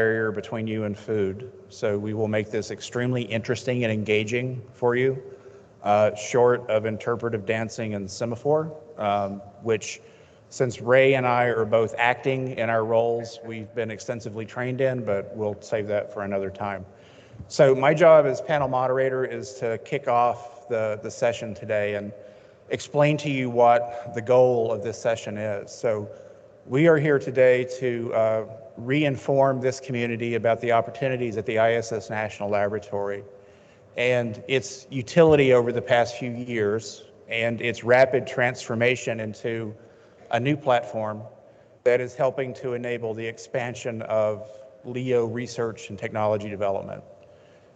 barrier between you and food. So we will make this extremely interesting and engaging for you, short of interpretive dancing and semaphore, which since Ray and I are both acting in our roles, we've been extensively trained in, but we'll save that for another time. So my job as panel moderator is to kick off the session today and explain to you what the goal of this session is. So we are here today to re-inform this community about the opportunities at the ISS National Laboratory and its utility over the past few years and its rapid transformation into a new platform that is helping to enable the expansion of LEO research and technology development.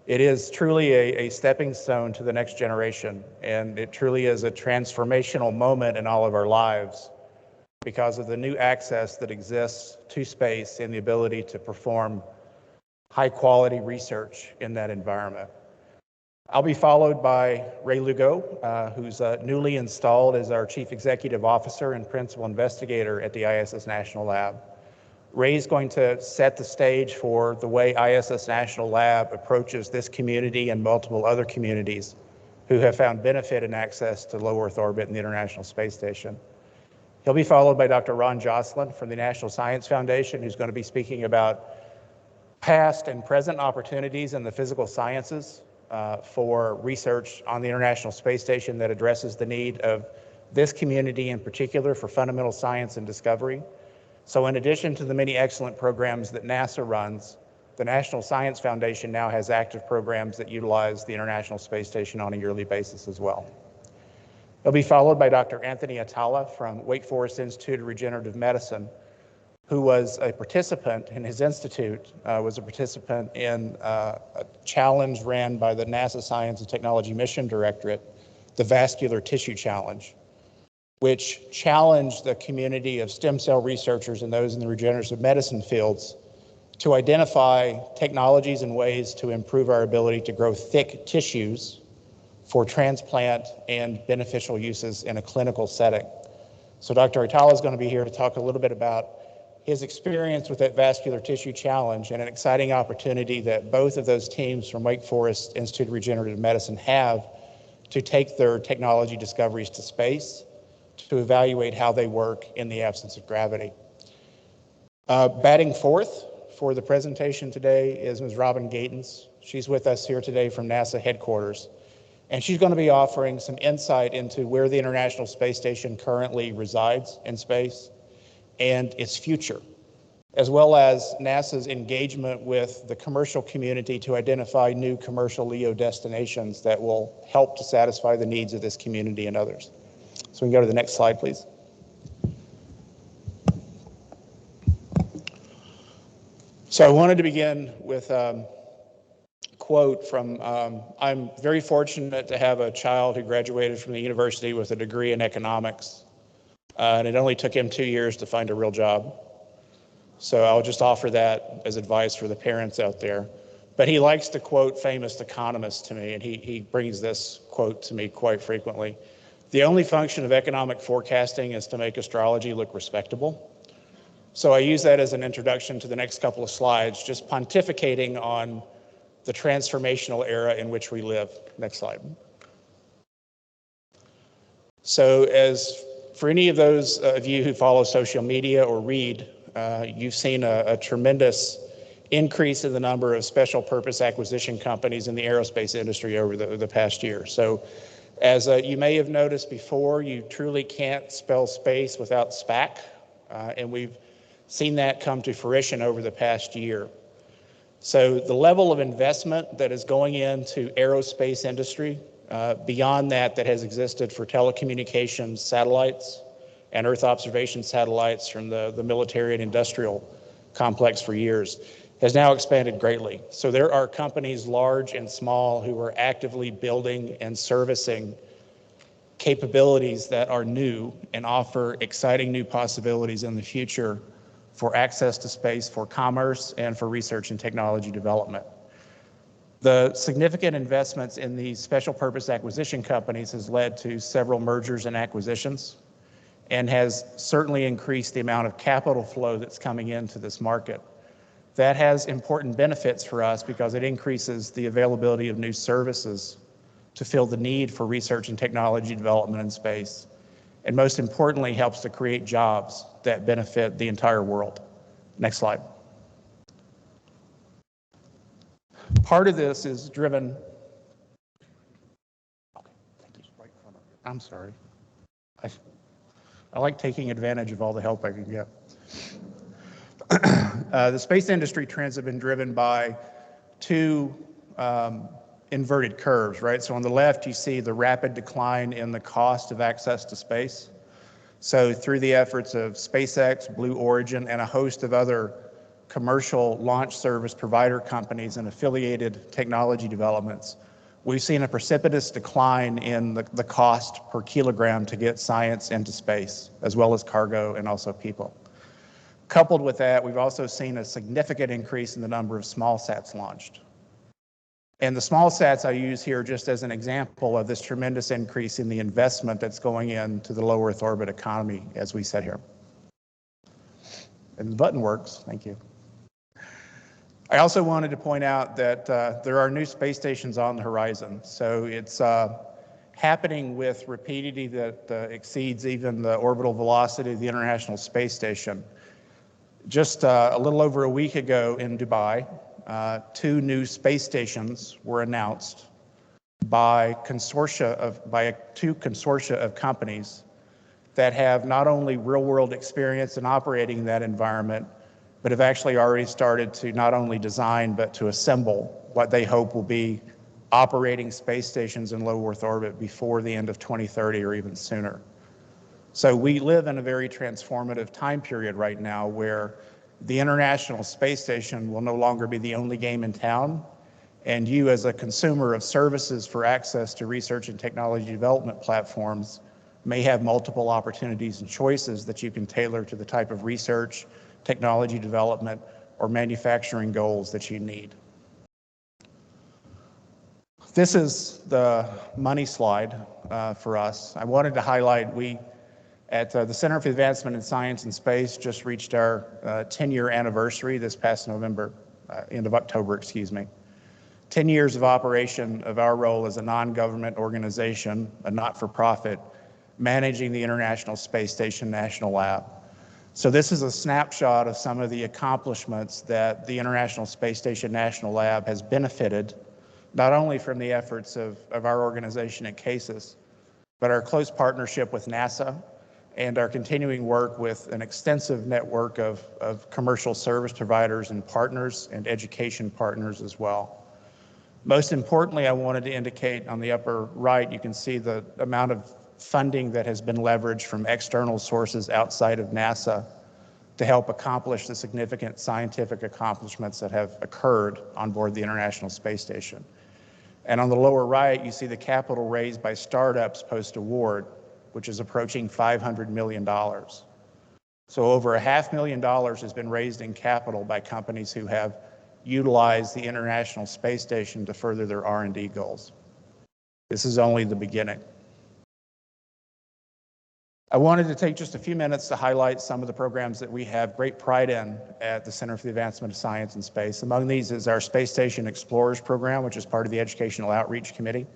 It is truly a stepping stone to the next generation, and it truly is a transformational moment in all of our lives because of the new access that exists to space and the ability to perform high-quality research in that environment. I'll be followed by Ray Lugo, who's newly installed as our Chief Executive Officer and Principal Investigator at the ISS National Lab. Ray's going to set the stage for the way ISS National Lab approaches this community and multiple other communities who have found benefit in access to low Earth orbit and the International Space Station. He'll be followed by Dr. Ron Jocelyn from the National Science Foundation, who's going to be speaking about past and present opportunities in the physical sciences for research on the International Space Station that addresses the need of this community in particular for fundamental science and discovery. So in addition to the many excellent programs that NASA runs, the National Science Foundation now has active programs that utilize the International Space Station on a yearly basis as well. He'll be followed by Dr. Anthony Atala from Wake Forest Institute of Regenerative Medicine, who was a participant in his institute, was a participant in a challenge ran by the NASA Science and Technology Mission Directorate, the Vascular Tissue Challenge, which challenged the community of stem cell researchers and those in the regenerative medicine fields to identify technologies and ways to improve our ability to grow thick tissues for transplant and beneficial uses in a clinical setting. So Dr. Atala is going to be here to talk a little bit about his experience with that vascular tissue challenge and an exciting opportunity that both of those teams from Wake Forest Institute of Regenerative Medicine have to take their technology discoveries to space to evaluate how they work in the absence of gravity. Batting fourth for the presentation today is Ms. Robin Gatens. She's with us here today from NASA headquarters, and she's going to be offering some insight into where the International Space Station currently resides in space and its future, as well as NASA's engagement with the commercial community to identify new commercial LEO destinations that will help to satisfy the needs of this community and others. So we can go to the next slide, please. So I wanted to begin with a quote from, I'm very fortunate to have a child who graduated from the university with a degree in economics, and it only took him 2 years to find a real job. So I'll just offer that as advice for the parents out there. But he likes to quote famous economists to me, and he brings this quote to me quite frequently. The only function of economic forecasting is to make astrology look respectable. So I use that as an introduction to the next couple of slides, just pontificating on the transformational era in which we live. Next slide. So as for any of those of you who follow social media or read, you've seen a tremendous increase in the number of special purpose acquisition companies in the aerospace industry over the past year. So as you may have noticed before, you truly can't spell space without SPAC, and we've seen that come to fruition over the past year. So the level of investment that is going into aerospace industry, beyond that has existed for telecommunications satellites and Earth observation satellites from the military and industrial complex for years, has now expanded greatly. So there are companies large and small who are actively building and servicing capabilities that are new and offer exciting new possibilities in the future for access to space, for commerce, and for research and technology development. The significant investments in these special purpose acquisition companies has led to several mergers and acquisitions and has certainly increased the amount of capital flow that's coming into this market. That has important benefits for us because it increases the availability of new services to fill the need for research and technology development in space, and most importantly, helps to create jobs that benefit the entire world. Next slide. Part of this is driven, I'm sorry. I like taking advantage of all the help I can get. The space industry trends have been driven by two inverted curves, right? So on the left, you see the rapid decline in the cost of access to space. So through the efforts of SpaceX, Blue Origin, and a host of other commercial launch service provider companies and affiliated technology developments, we've seen a precipitous decline in the cost per kilogram to get science into space, as well as cargo and also people. Coupled with that, we've also seen a significant increase in the number of small sats launched. And the small sats I use here just as an example of this tremendous increase in the investment that's going into the low Earth orbit economy as we sit here. And the button works, thank you. I also wanted to point out that there are new space stations on the horizon. So it's happening with rapidity that exceeds even the orbital velocity of the International Space Station. Just a little over a week ago in Dubai, two new space stations were announced by two consortia of companies that have not only real-world experience in operating in that environment, but have actually already started to not only design, but to assemble what they hope will be operating space stations in low Earth orbit before the end of 2030 or even sooner. So we live in a very transformative time period right now where the International Space Station will no longer be the only game in town, and you as a consumer of services for access to research and technology development platforms may have multiple opportunities and choices that you can tailor to the type of research, technology development, or manufacturing goals that you need. This is the money slide for us. I wanted to highlight we at the Center for Advancement in Science and Space just reached our 10-year anniversary this past November, end of October, excuse me. 10 years of operation of our role as a non-government organization, a not-for-profit, managing the International Space Station National Lab. So this is a snapshot of some of the accomplishments that the International Space Station National Lab has benefited, not only from the efforts of our organization at CASIS, but our close partnership with NASA and our continuing work with an extensive network of commercial service providers and partners and education partners as well. Most importantly, I wanted to indicate on the upper right, you can see the amount of funding that has been leveraged from external sources outside of NASA to help accomplish the significant scientific accomplishments that have occurred on board the International Space Station. And on the lower right, you see the capital raised by startups post-award, which is approaching $500 million. So over $500,000 has been raised in capital by companies who have utilized the International Space Station to further their R&D goals. This is only the beginning. I wanted to take just a few minutes to highlight some of the programs that we have great pride in at the Center for the Advancement of Science and Space. Among these is our Space Station Explorers program, which is part of the Educational Outreach Committee.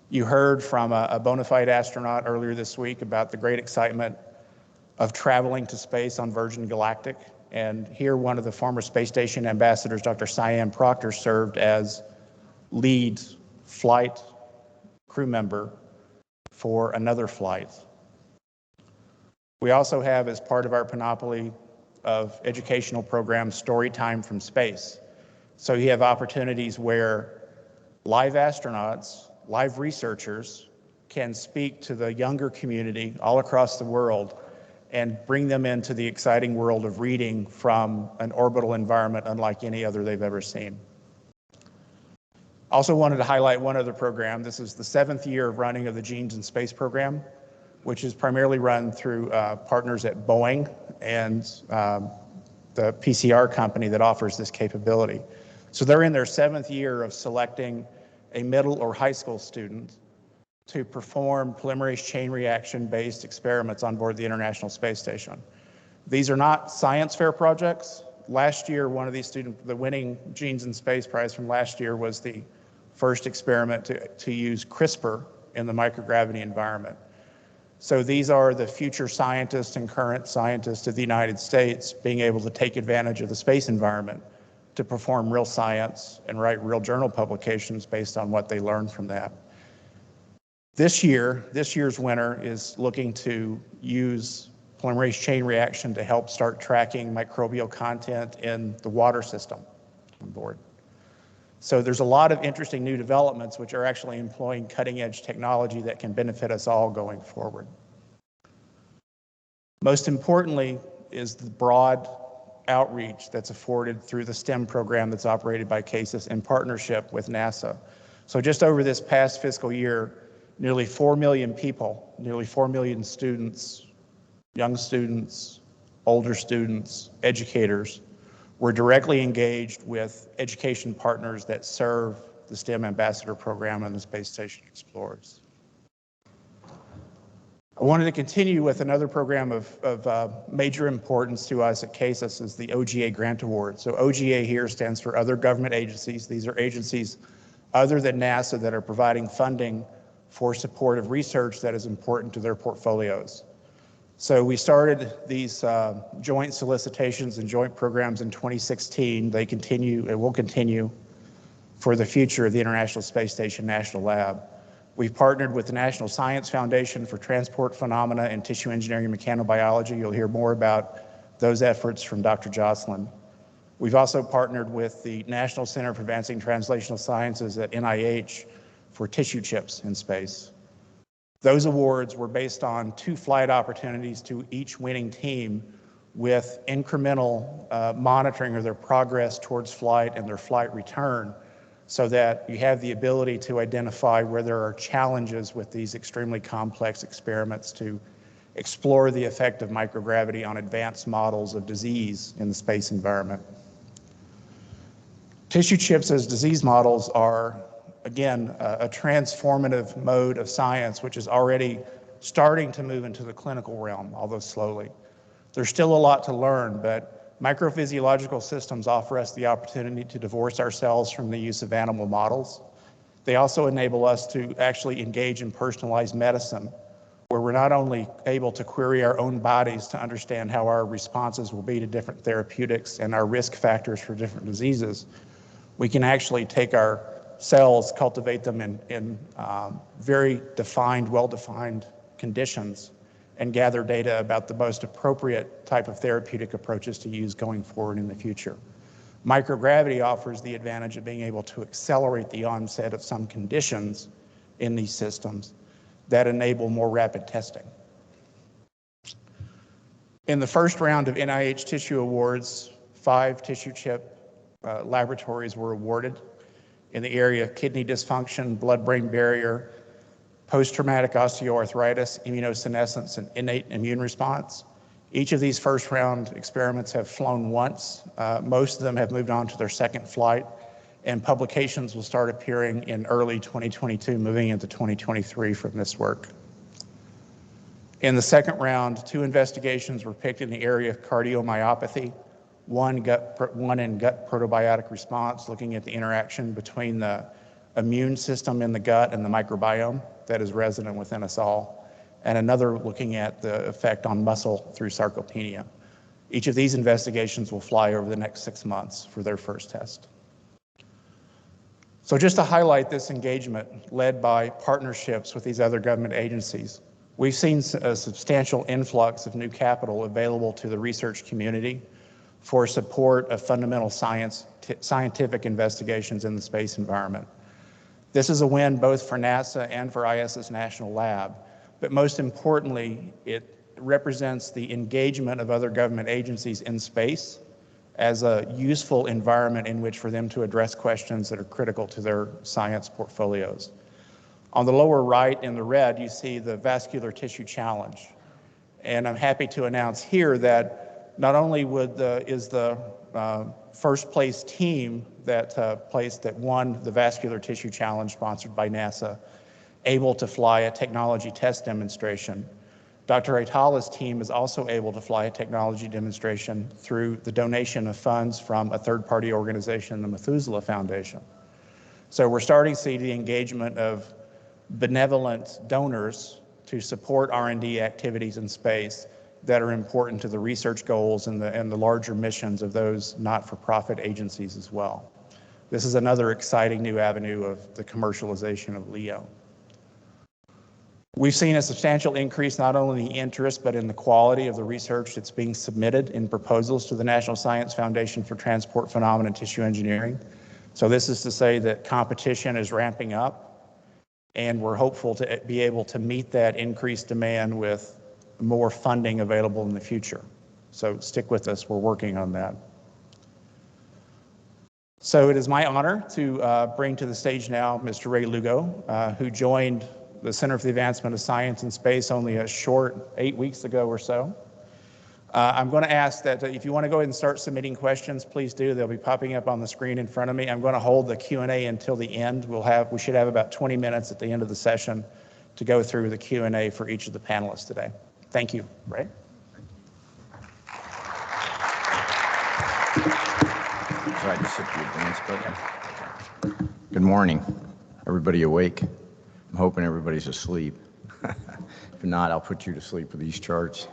You heard from a bona fide astronaut earlier this week about the great excitement of traveling to space on Virgin Galactic. And here, one of the former space station ambassadors, Dr. Sian Proctor, served as lead flight crew member for another flight. We also have, as part of our panoply of educational programs, Storytime from Space. So you have opportunities where live astronauts, live researchers can speak to the younger community all across the world and bring them into the exciting world of reading from an orbital environment unlike any other they've ever seen. Also wanted to highlight one other program. This is the 7th year of running of the Genes in Space program, which is primarily run through partners at Boeing and the PCR company that offers this capability. So they're in their 7th year of selecting a middle or high school student to perform polymerase chain reaction-based experiments on board the International Space Station. These are not science fair projects. last year, one of these students, the winning Genes in Space Prize from last year was the first experiment to use CRISPR in the microgravity environment. So these are the future scientists and current scientists of the United States being able to take advantage of the space environment to perform real science and write real journal publications based on what they learned from that. This year's winner is looking to use polymerase chain reaction to help start tracking microbial content in the water system on board. So there's a lot of interesting new developments which are actually employing cutting-edge technology that can benefit us all going forward. Most importantly is the broad outreach that's afforded through the STEM program that's operated by CASIS in partnership with NASA. So just over this past fiscal year, nearly 4 million people, nearly 4 million students, young students, older students, educators, were directly engaged with education partners that serve the STEM Ambassador Program and the Space Station Explorers. I wanted to continue with another program of major importance to us at CASIS is the OGA Grant Award. So OGA here stands for Other Government Agencies. These are agencies other than NASA that are providing funding for support of research that is important to their portfolios. So we started these joint solicitations and joint programs in 2016. They continue and will continue for the future of the International Space Station National Lab. We've partnered with the National Science Foundation for Transport Phenomena and Tissue Engineering and Mechanobiology. You'll hear more about those efforts from Dr. Jocelyn. We've also partnered with the National Center for Advancing Translational Sciences at NIH for tissue chips in space. Those awards were based on 2 flight opportunities to each winning team with incremental monitoring of their progress towards flight and their flight return, so that you have the ability to identify where there are challenges with these extremely complex experiments to explore the effect of microgravity on advanced models of disease in the space environment. Tissue chips as disease models are, again, a transformative mode of science which is already starting to move into the clinical realm, although slowly. There's still a lot to learn, but microphysiological systems offer us the opportunity to divorce ourselves from the use of animal models. They also enable us to actually engage in personalized medicine, where we're not only able to query our own bodies to understand how our responses will be to different therapeutics and our risk factors for different diseases, we can actually take our cells, cultivate them in very defined, well-defined conditions, and gather data about the most appropriate type of therapeutic approaches to use going forward in the future. Microgravity offers the advantage of being able to accelerate the onset of some conditions in these systems that enable more rapid testing. In the first round of NIH tissue awards, 5 tissue chip laboratories were awarded in the area of kidney dysfunction, blood-brain barrier, post-traumatic osteoarthritis, immunosenescence, and innate immune response. Each of these first-round experiments have flown once. Most of them have moved on to their second flight, and publications will start appearing in early 2022, moving into 2023 from this work. In the second round, 2 investigations were picked in the area of cardiomyopathy, one in gut probiotic response, looking at the interaction between the immune system in the gut and the microbiome that is resident within us all, and another looking at the effect on muscle through sarcopenia. Each of these investigations will fly over the next 6 months for their first test. So just to highlight this engagement led by partnerships with these other government agencies, we've seen a substantial influx of new capital available to the research community for support of fundamental scientific investigations in the space environment. This is a win both for NASA and for ISS National Lab, but most importantly, it represents the engagement of other government agencies in space as a useful environment in which for them to address questions that are critical to their science portfolios. On the lower right in the red, you see the vascular tissue challenge. And I'm happy to announce here that not only is the first place team that won the vascular tissue challenge sponsored by NASA able to fly a technology test demonstration, Dr. Atala's team is also able to fly a technology demonstration through the donation of funds from a third-party organization, the Methuselah Foundation. So we're starting to see the engagement of benevolent donors to support R&D activities in space that are important to the research goals and the larger missions of those not-for-profit agencies as well. This is another exciting new avenue of the commercialization of LEO. We've seen a substantial increase not only in the interest, but in the quality of the research that's being submitted in proposals to the National Science Foundation for Transport Phenomena and Tissue Engineering. So this is to say that competition is ramping up, and we're hopeful to be able to meet that increased demand with more funding available in the future. So stick with us, we're working on that. So it is my honor to bring to the stage now Mr. Ray Lugo, who joined the Center for the Advancement of Science and Space only a short 8 weeks ago or so. I'm going to ask that if you want to go ahead and start submitting questions, please do. They'll be popping up on the screen in front of me. I'm going to hold the Q&A until the end. We should have about 20 minutes at the end of the session to go through the Q&A for each of the panelists today. Thank you. Ray? So I just hit the advance button. Good morning. Everybody awake? I'm hoping everybody's asleep. If not, I'll put you to sleep with these charts.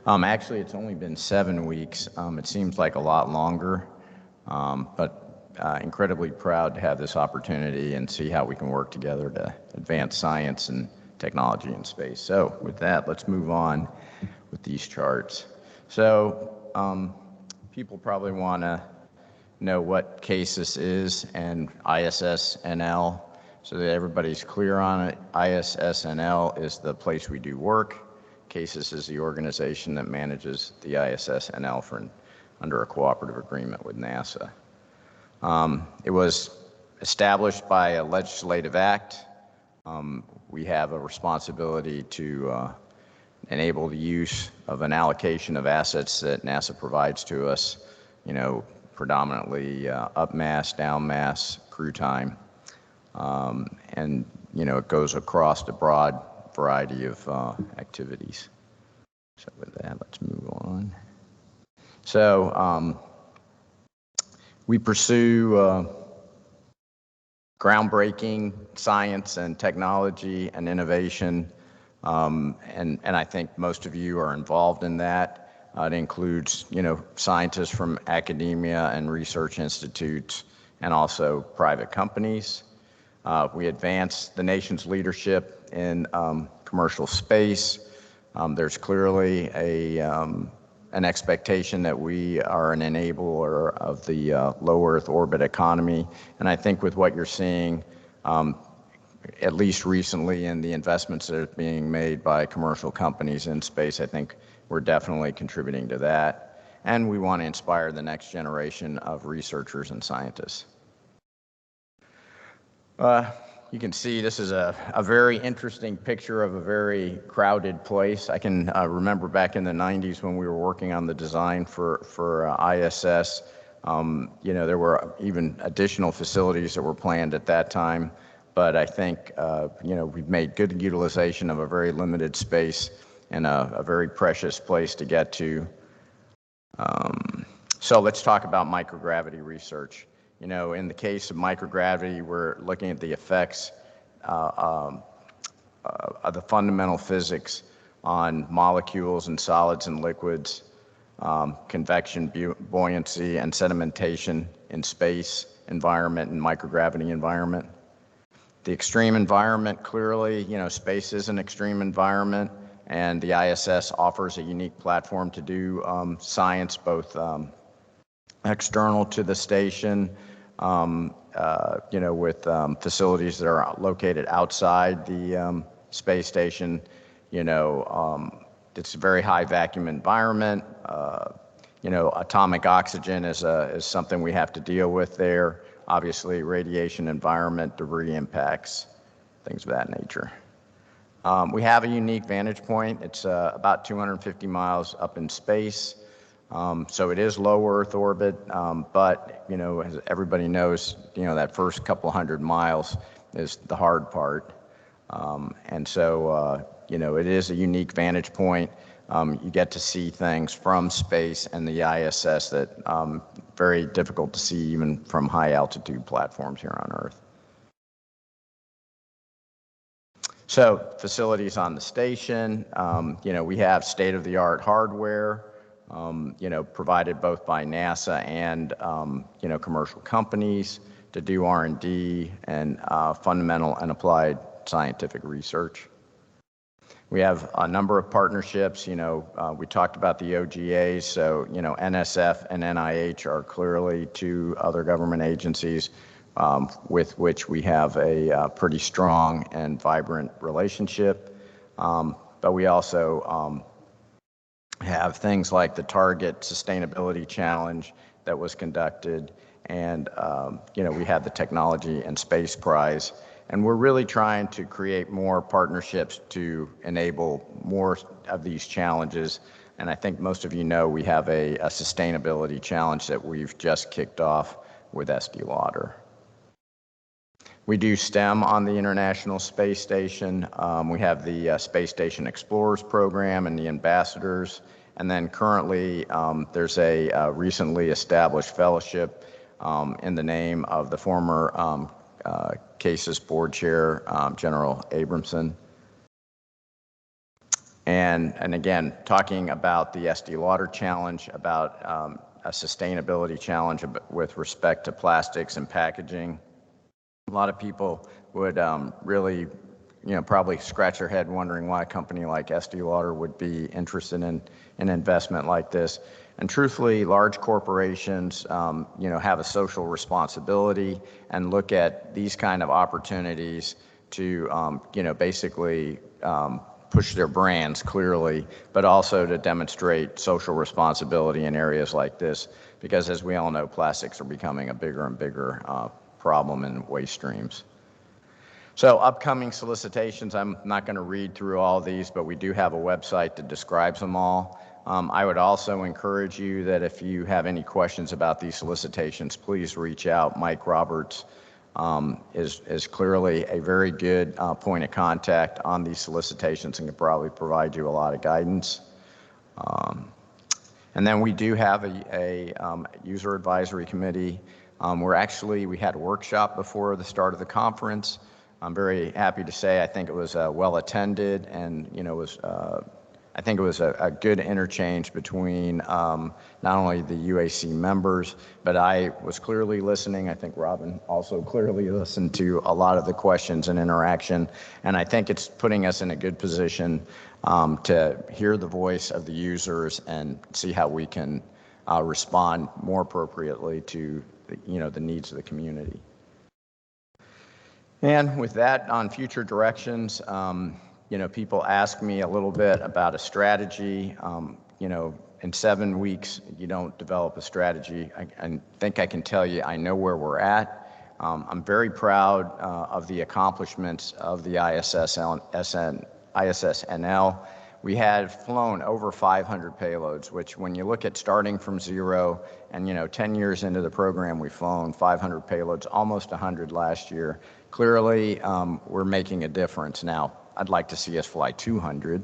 Actually, it's only been 7 weeks. It seems like a lot longer, but incredibly proud to have this opportunity and see how we can work together to advance science and technology in space. So with that, let's move on with these charts. So people probably want to know what CASIS is and ISS NL. So that everybody's clear on it, ISSNL is the place we do work. CASIS is the organization that manages the ISSNL under a cooperative agreement with NASA. It was established by a legislative act. We have a responsibility to enable the use of an allocation of assets that NASA provides to us, predominantly up mass, down mass, crew time. And it goes across a broad variety of activities. So with that, let's move on. So we pursue groundbreaking science and technology and innovation, and I think most of you are involved in that. It includes, scientists from academia and research institutes and also private companies. We advance the nation's leadership in commercial space. There's clearly an expectation that we are an enabler of the low Earth orbit economy. And I think with what you're seeing, at least recently in the investments that are being made by commercial companies in space, I think we're definitely contributing to that. And we want to inspire the next generation of researchers and scientists. You can see this is a very interesting picture of a very crowded place. I can remember back in the 90s when we were working on the design for ISS, there were even additional facilities that were planned at that time. But I think, we've made good utilization of a very limited space and a very precious place to get to. So let's talk about microgravity research. In the case of microgravity, we're looking at the effects of the fundamental physics on molecules and solids and liquids, convection, buoyancy, and sedimentation in space environment and microgravity environment. The extreme environment, clearly, space is an extreme environment, and the ISS offers a unique platform to do science, both external to the station, with facilities that are located outside the space station. It's a very high vacuum environment. Atomic oxygen is something we have to deal with there. Obviously, radiation environment, debris impacts, things of that nature. We have a unique vantage point. It's about 250 miles up in space. So it is low Earth orbit, but, as everybody knows, that first couple hundred miles is the hard part. And so, it is a unique vantage point. You get to see things from space and the ISS that very difficult to see even from high altitude platforms here on Earth. So facilities on the station, we have state-of-the-art hardware, provided both by NASA and, commercial companies to do R&D and fundamental and applied scientific research. We have a number of partnerships. We talked about the OGAs, so, NSF and NIH are clearly two other government agencies with which we have a pretty strong and vibrant relationship. But we also have things like the Target Sustainability Challenge that was conducted, and we had the Technology and Space Prize. And we're really trying to create more partnerships to enable more of these challenges. And I think most of you know we have a sustainability challenge that we've just kicked off with Estee Lauder. We do STEM on the International Space Station. We have the Space Station Explorers Program and the Ambassadors. And then currently there's a recently established fellowship in the name of the former CASIS board chair, General Abramson. And again, talking about the Estee Lauder challenge, about a sustainability challenge with respect to plastics and packaging. A lot of people would really, probably scratch their head wondering why a company like Estee Lauder would be interested in an investment like this. And truthfully, large corporations, have a social responsibility and look at these kind of opportunities to, basically push their brands clearly, but also to demonstrate social responsibility in areas like this. Because as we all know, plastics are becoming a bigger and bigger problem in waste streams. So upcoming solicitations, I'm not going to read through all these, but we do have a website that describes them all. I would also encourage you that if you have any questions about these solicitations, please reach out. Mike Roberts is clearly a very good point of contact on these solicitations and can probably provide you a lot of guidance. And then we do have a user advisory committee. We had a workshop before the start of the conference. I'm very happy to say I think it was well attended, and I think it was a good interchange between not only the UAC members, but I was clearly listening. I think Robin also clearly listened to a lot of the questions and interaction, and I think it's putting us in a good position to hear the voice of the users and see how we can respond more appropriately to the needs of the community. And with that, on future directions, people ask me a little bit about a strategy. In 7 weeks, you don't develop a strategy. I think I can tell you I know where we're at. I'm very proud of the accomplishments of the ISS NL. We had flown over 500 payloads, which when you look at starting from zero and 10 years into the program, we've flown 500 payloads, almost 100 last year. Clearly, we're making a difference. Now, I'd like to see us fly 200,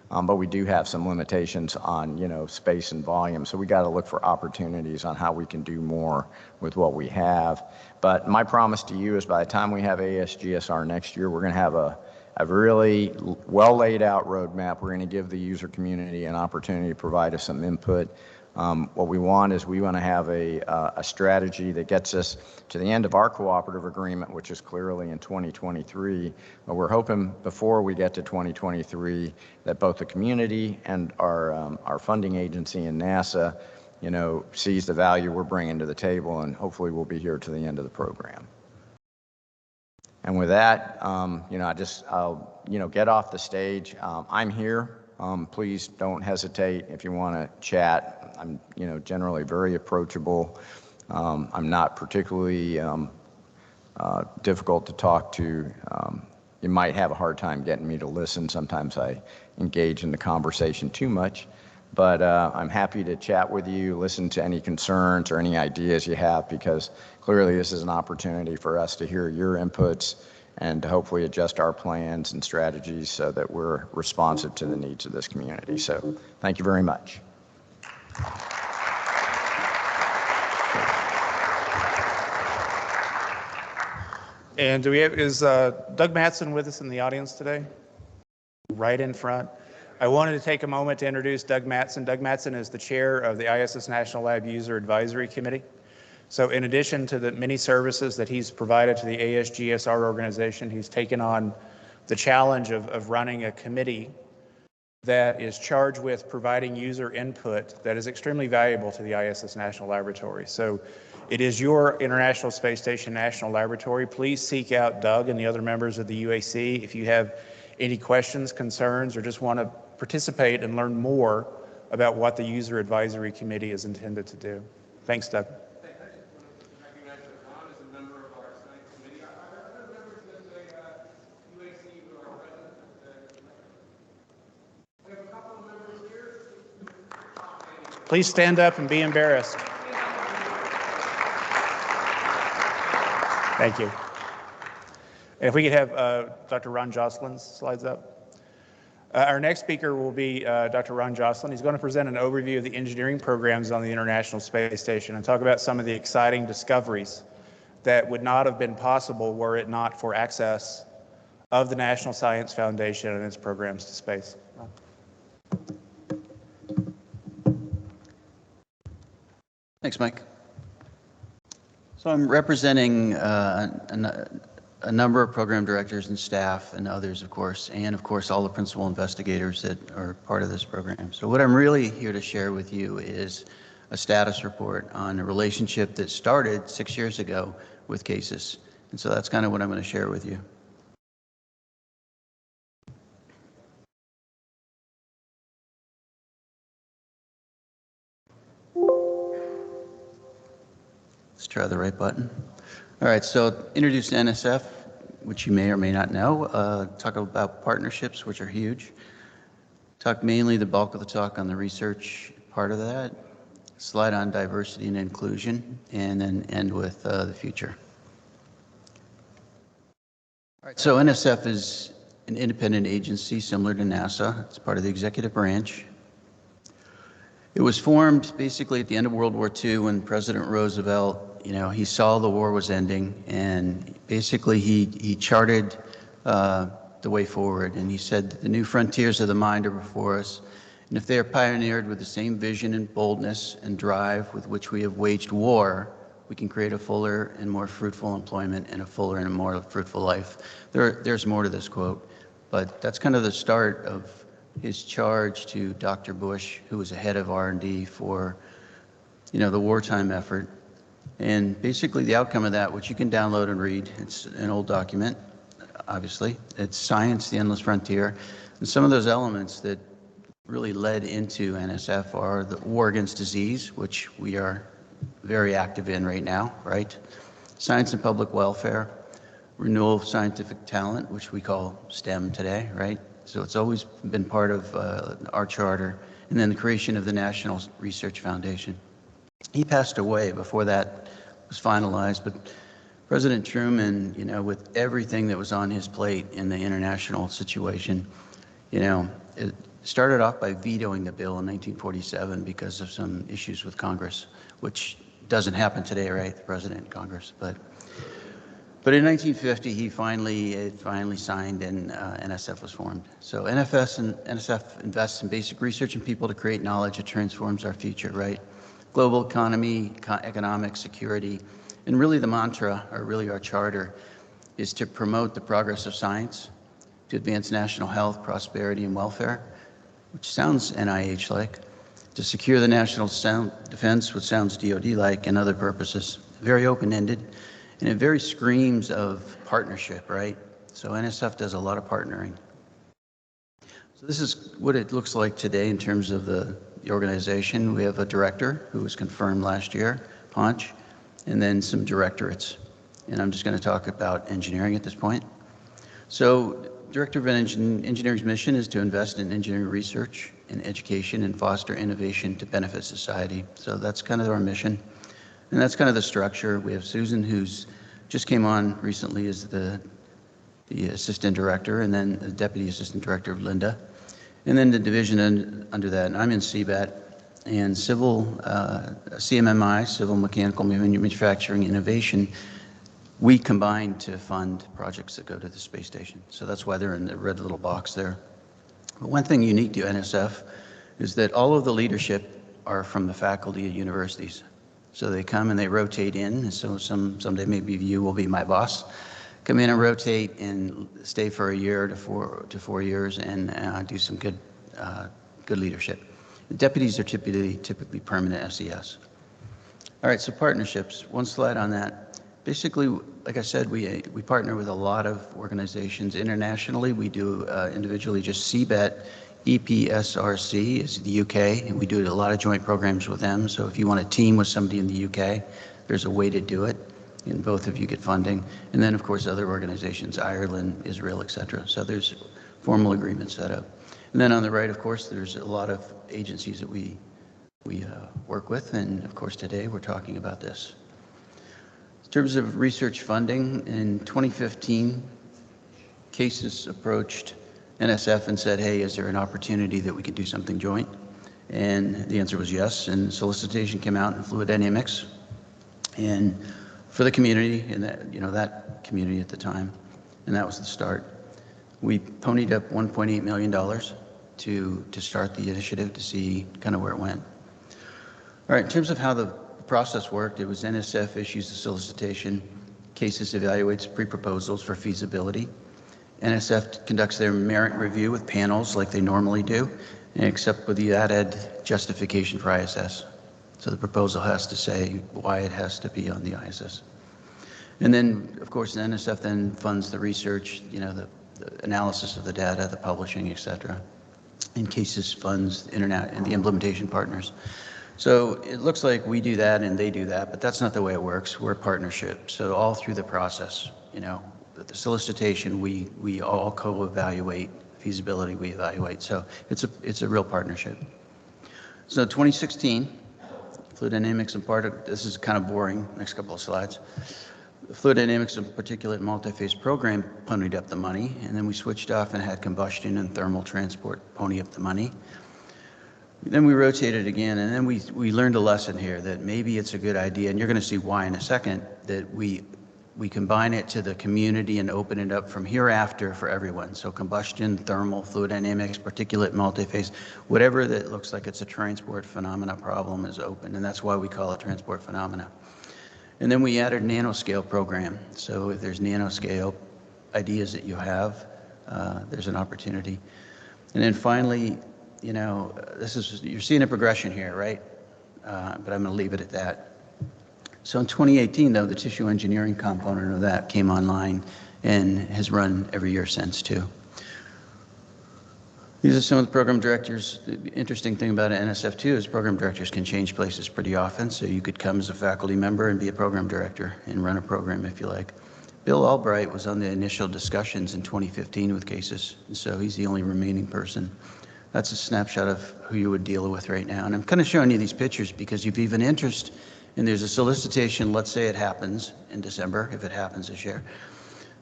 but we do have some limitations on space and volume, so we got to look for opportunities on how we can do more with what we have. But my promise to you is by the time we have ASGSR next year, we're going to have a really well laid out roadmap. We're going to give the user community an opportunity to provide us some input. What we want to have a strategy that gets us to the end of our cooperative agreement, which is clearly in 2023. But we're hoping before we get to 2023 that both the community and our funding agency and NASA, sees the value we're bringing to the table, and hopefully we'll be here to the end of the program. And with that, I'll get off the stage. I'm here. Please don't hesitate if you want to chat. I'm, generally very approachable. I'm not particularly difficult to talk to. You might have a hard time getting me to listen. Sometimes I engage in the conversation too much. But I'm happy to chat with you, listen to any concerns or any ideas you have, because clearly this is an opportunity for us to hear your inputs and to hopefully adjust our plans and strategies so that we're responsive to the needs of this community. So thank you very much. And is Doug Mattson with us in the audience today? Right in front. I wanted to take a moment to introduce Doug Mattson. Doug Mattson is the chair of the ISS National Lab User Advisory Committee. So in addition to the many services that he's provided to the ASGSR organization, he's taken on the challenge of running a committee that is charged with providing user input that is extremely valuable to the ISS National Laboratory. So it is your International Space Station National Laboratory. Please seek out Doug and the other members of the UAC if you have any questions, concerns, or just want to participate and learn more about what the User Advisory Committee is intended to do. Thanks, Doug. Please stand up and be embarrassed. Thank you. And if we could have Dr. Ron Jocelyn's slides up. Our next speaker will be Dr. Ron Jocelyn. He's going to present an overview of the engineering programs on the International Space Station and talk about some of the exciting discoveries that would not have been possible were it not for access of the National Science Foundation and its programs to space. Thanks, Mike. So I'm representing a number of program directors and staff and others, of course, and of course all the principal investigators that are part of this program. So what I'm really here to share with you is a status report on a relationship that started 6 years ago with CASIS. And so that's kind of what I'm going to share with you. Let's try the right button. All right, so introduce NSF, which you may or may not know. Talk about partnerships, which are huge. Talk mainly the bulk of the talk on the research part of that. Slide on diversity and inclusion, and then end with the future. All right, so NSF is an independent agency similar to NASA. It's part of the executive branch. It was formed basically at the end of World War II when President Roosevelt, he saw the war was ending, and basically he charted the way forward, and he said that the new frontiers of the mind are before us, and if they are pioneered with the same vision and boldness and drive with which we have waged war, we can create a fuller and more fruitful employment and a fuller and a more fruitful life. There's more to this quote, but that's kind of the start of his charge to Dr. Bush, who was the head of R&D for, the wartime effort. And basically the outcome of that, which you can download and read, it's an old document, obviously. It's Science, the Endless Frontier. And some of those elements that really led into NSF are the war against disease, which we are very active in right now, right? Science and public welfare, renewal of scientific talent, which we call STEM today, right? So it's always been part of our charter, and then the creation of the National Research Foundation. He passed away before that was finalized, but President Truman, with everything that was on his plate in the international situation, it started off by vetoing the bill in 1947 because of some issues with Congress, which doesn't happen today, right? The President and Congress, but in 1950, he finally signed, and NSF was formed. So NSF invests in basic research and people to create knowledge that transforms our future, right? Global economy, economic security, and really the mantra, or really our charter, is to promote the progress of science, to advance national health, prosperity, and welfare, which sounds NIH-like, to secure the national defense, which sounds DoD-like, and other purposes. Very open-ended. And it very screams of partnership, right? So NSF does a lot of partnering. So this is what it looks like today in terms of the organization. We have a director who was confirmed last year, Ponch, and then some directorates. And I'm just going to talk about engineering at this point. So Director of Engineering's mission is to invest in engineering research and education and foster innovation to benefit society. So that's kind of our mission. And that's kind of the structure. We have Susan, who's just came on recently as the the assistant director, and then the deputy assistant director, Linda, and then the division under that. And I'm in CBAT, and civil, CMMI, Civil Mechanical Manufacturing Innovation, we combine to fund projects that go to the space station. So that's why they're in the red little box there. But one thing unique to NSF is that all of the leadership are from the faculty at universities. So they come and they rotate in. So someday maybe you will be my boss. Come in and rotate and stay for a year to 4 years and do some good leadership. The deputies are typically permanent SES. All right, so partnerships. One slide on that. Basically, like I said, we partner with a lot of organizations internationally. We do individually just CBET. EPSRC is the UK, and we do a lot of joint programs with them. So if you want to team with somebody in the UK, there's a way to do it, and both of you get funding. And then, of course, other organizations, Ireland, Israel, etc. So there's formal agreements set up. And then on the right, of course, there's a lot of agencies that we work with, and of course today we're talking about this. In terms of research funding, in 2015, CASIS approached NSF and said, hey, is there an opportunity that we could do something joint? And the answer was yes, and solicitation came out in fluid dynamics, and for the community, and that community at the time, and that was the start. We ponied up $1.8 million to start the initiative to see kind of where it went. All right, in terms of how the process worked, it was NSF issues the solicitation, CASIS evaluates pre-proposals for feasibility, NSF conducts their merit review with panels like they normally do, except with the added justification for ISS. So the proposal has to say why it has to be on the ISS. And then, of course, the NSF then funds the research, the analysis of the data, the publishing, et cetera. And CASIS funds the internet and the implementation partners. So it looks like we do that and they do that, but that's not the way it works. We're a partnership. So all through the process, the solicitation, we all co-evaluate feasibility, we evaluate. So it's a real partnership. So 2016, fluid dynamics and this is kind of boring, next couple of slides. The fluid dynamics and particulate multi-phase program ponied up the money, and then we switched off and had combustion and thermal transport pony up the money. Then we rotated again, and then we learned a lesson here that maybe it's a good idea, and you're going to see why in a second, that we combine it to the community and open it up from hereafter for everyone. So combustion, thermal, fluid dynamics, particulate, multi-phase, whatever that looks like it's a transport phenomena problem is open, and that's why we call it transport phenomena. And then we added nanoscale program. So if there's nanoscale ideas that you have, there's an opportunity. And then finally, you're seeing a progression here, right? But I'm going to leave it at that. So in 2018, though, the tissue engineering component of that came online and has run every year since, too. These are some of the program directors. The interesting thing about NSF, too, is program directors can change places pretty often. So you could come as a faculty member and be a program director and run a program if you like. Bill Albright was on the initial discussions in 2015 with CASIS, and so he's the only remaining person. That's a snapshot of who you would deal with right now. And I'm kind of showing you these pictures because if you have an interest and there's a solicitation, let's say it happens in December, if it happens this year,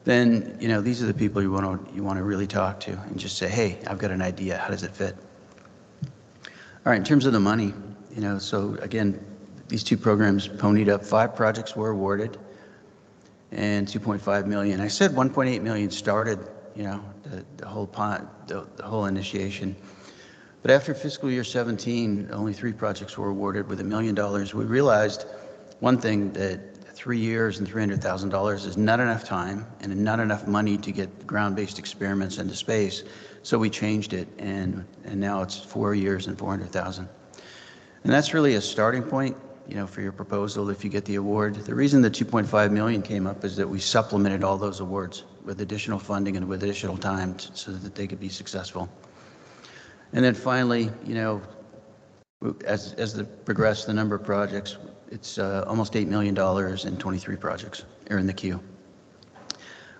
then these are the people you want to really talk to and just say, hey, I've got an idea. How does it fit? All right, in terms of the money, so again, these two programs ponied up. 5 projects were awarded and 2.5 million. I said 1.8 million started, the whole initiation. But after fiscal year 17, only 3 projects were awarded with $1 million. We realized one thing, that 3 years and $300,000 is not enough time and not enough money to get ground-based experiments into space. So we changed it, and now it's 4 years and $400,000. And that's really a starting point, for your proposal if you get the award. The reason the 2.5 million came up is that we supplemented all those awards with additional funding and with additional time so that they could be successful. And then finally, as they progress the number of projects, it's almost $8 million and 23 projects are in the queue. All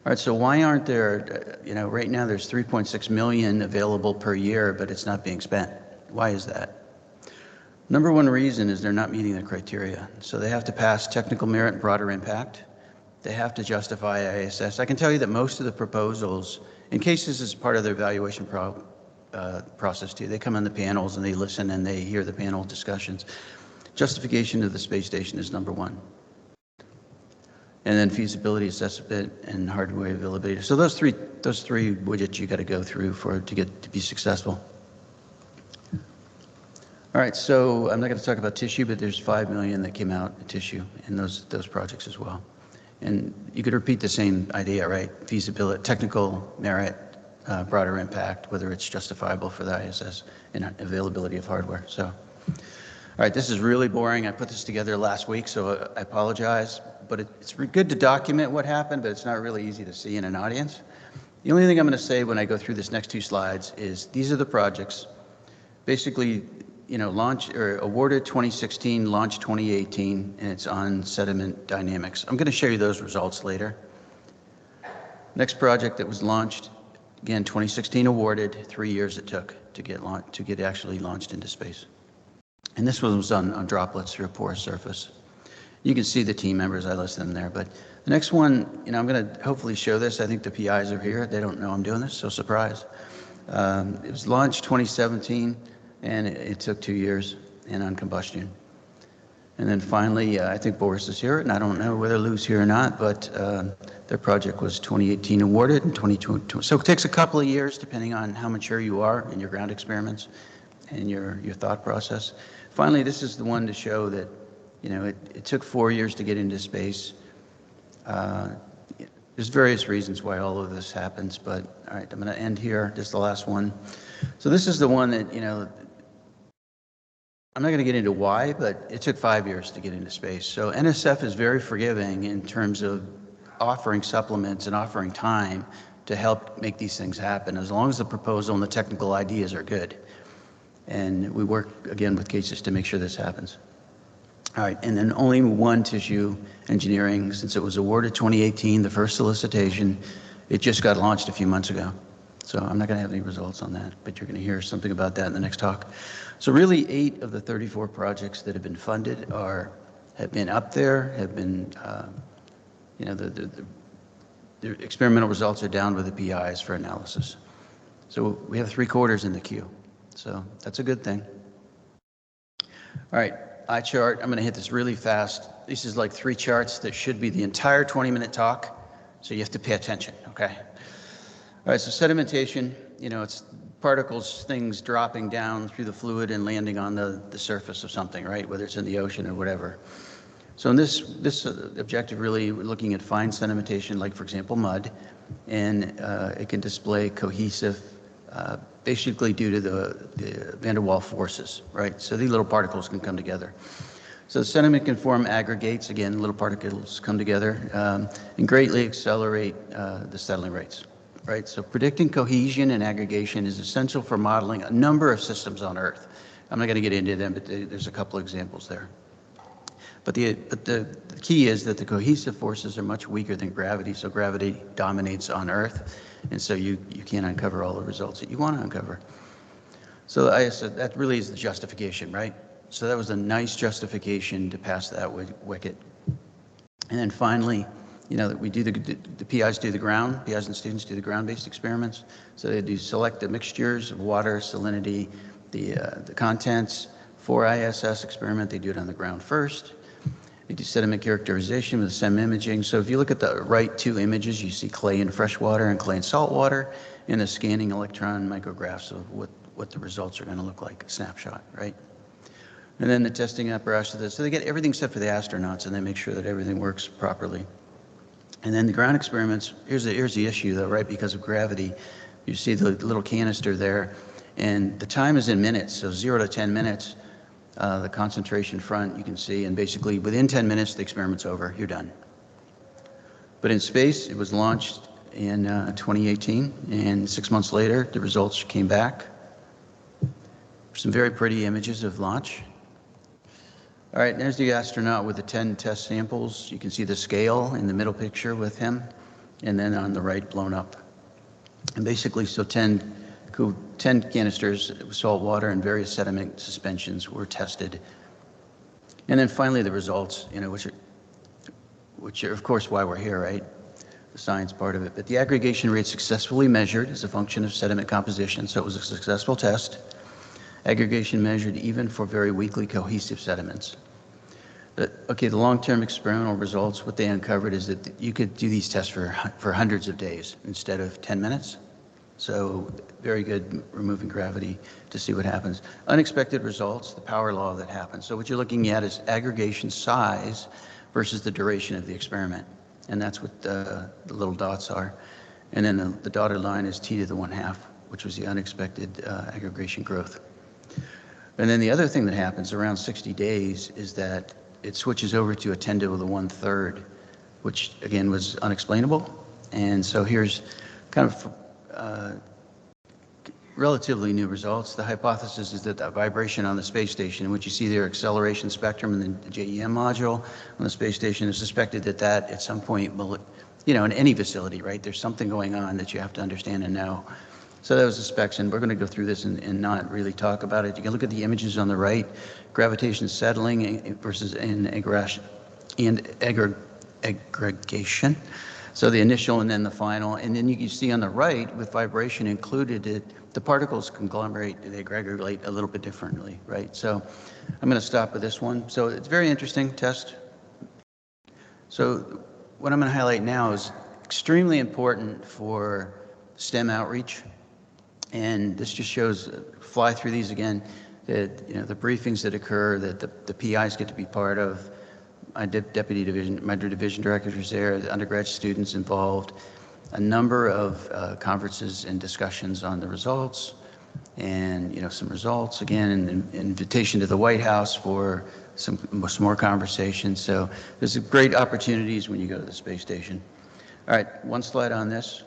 right, so why aren't there, right now there's 3.6 million available per year, but it's not being spent. Why is that? Number one reason is they're not meeting the criteria. So they have to pass technical merit and broader impact. They have to justify ISS. I can tell you that most of the proposals, in case this is part of their evaluation process too, they come on the panels and they listen and they hear the panel discussions. Justification of the space station is number one. And then feasibility assessment and hardware availability. So those three widgets you got to go through to be successful. All right, so I'm not going to talk about tissue, but there's $5 million that came out in tissue in those projects as well. And you could repeat the same idea, right? Feasibility, technical merit, broader impact, whether it's justifiable for the ISS, and availability of hardware. So, all right, this is really boring. I put this together last week, so I apologize. But it's good to document what happened, but it's not really easy to see in an audience. The only thing I'm going to say when I go through this next two slides is these are the projects. Basically, launched or awarded 2016, launched 2018, and it's on sediment dynamics. I'm going to show you those results later. Next project that was launched, again, 2016 awarded, 3 years it took to get actually launched into space. And this one was on droplets through a porous surface. You can see the team members, I list them there. But the next one, I'm going to hopefully show this. I think the PIs are here. They don't know I'm doing this, so surprise. It was launched 2017, and it took 2 years and on combustion. And then finally, I think Boris is here, and I don't know whether Lou's here or not, but their project was 2018 awarded and 2020. So it takes a couple of years, depending on how mature you are in your ground experiments and your thought process. Finally, this is the one to show that it took 4 years to get into space. There's various reasons why all of this happens, but all right, I'm going to end here. This is the last one. So this is the one that, I'm not going to get into why, but it took 5 years to get into space. So NSF is very forgiving in terms of offering supplements and offering time to help make these things happen, as long as the proposal and the technical ideas are good. And we work, again, with CASIS to make sure this happens. All right, and then only one tissue engineering, since it was awarded 2018, the first solicitation, it just got launched a few months ago. So I'm not going to have any results on that, but you're going to hear something about that in the next talk. So really 8 of the 34 projects that have been funded have been up there, have been, the experimental results are down with the PIs for analysis. So we have 3/4 in the queue. So that's a good thing. All right. Eye chart. I'm going to hit this really fast. This is like 3 charts that should be the entire 20-minute talk, so you have to pay attention, okay? All right, so sedimentation, it's particles, things dropping down through the fluid and landing on the surface of something, right? Whether it's in the ocean or whatever. So in this objective, really, we're looking at fine sedimentation, like, for example, mud, and it can display cohesive, basically due to the van der Waals forces, right? So these little particles can come together. So sediment can form aggregates, again, little particles come together, and greatly accelerate the settling rates, right? So predicting cohesion and aggregation is essential for modeling a number of systems on Earth. I'm not going to get into them, but there's a couple examples there. But the key is that the cohesive forces are much weaker than gravity, so gravity dominates on Earth, and so you can't uncover all the results that you want to uncover. So that really is the justification, right? So that was a nice justification to pass that wicket. And then finally, that we do the PIs do the ground, PIs and students do the ground-based experiments. So they select the mixtures of water, salinity, the contents. For ISS experiment, they do it on the ground first. They do sediment characterization with SEM imaging. So if you look at the right 2 images, you see clay in freshwater and clay in saltwater, and the scanning electron micrographs of what the results are going to look like, a snapshot, right? And then the testing apparatus of this. So they get everything except for the astronauts, and they make sure that everything works properly. And then the ground experiments, here's the issue, though, right? Because of gravity, you see the little canister there, and the time is in minutes, so 0 to 10 minutes. The concentration front, you can see, and basically within 10 minutes, the experiment's over, you're done. But in space, it was launched in 2018, and 6 months later, the results came back. Some very pretty images of launch. All right, there's the astronaut with the 10 test samples. You can see the scale in the middle picture with him, and then on the right, blown up. And basically, so 10 canisters with salt water and various sediment suspensions were tested. And then finally, the results, which are, of course, why we're here, right? The science part of it. But the aggregation rate successfully measured as a function of sediment composition, so it was a successful test. Aggregation measured even for very weakly cohesive sediments. Okay, the long-term experimental results, what they uncovered is that you could do these tests for hundreds of days instead of 10 minutes. So very good removing gravity to see what happens. Unexpected results, the power law that happens. So what you're looking at is aggregation size versus the duration of the experiment. And that's what the little dots are. And then the dotted line is t to the 1/2, which was the unexpected aggregation growth. And then the other thing that happens around 60 days is that it switches over to a 10 to the 1/3, which again was unexplainable. And so here's kind of relatively new results. The hypothesis is that the vibration on the space station, which you see there, acceleration spectrum and the JEM module on the space station, is suspected that at some point will, in any facility, right, there's something going on that you have to understand and know. So that was the specs, and we're going to go through this and not really talk about it. You can look at the images on the right, gravitation settling versus aggregation. So the initial and then the final. And then you can see on the right, with vibration included, the particles conglomerate, they aggregate a little bit differently, right? So I'm going to stop with this one. So it's a very interesting test. So what I'm going to highlight now is extremely important for STEM outreach. And this just shows, fly through these again, that the briefings that occur, that the PIs get to be part of. My division director was there, the undergrad students involved, a number of conferences and discussions on the results, and some results, again, an invitation to the White House for some more conversations. So there's great opportunities when you go to the space station. All right, one slide on this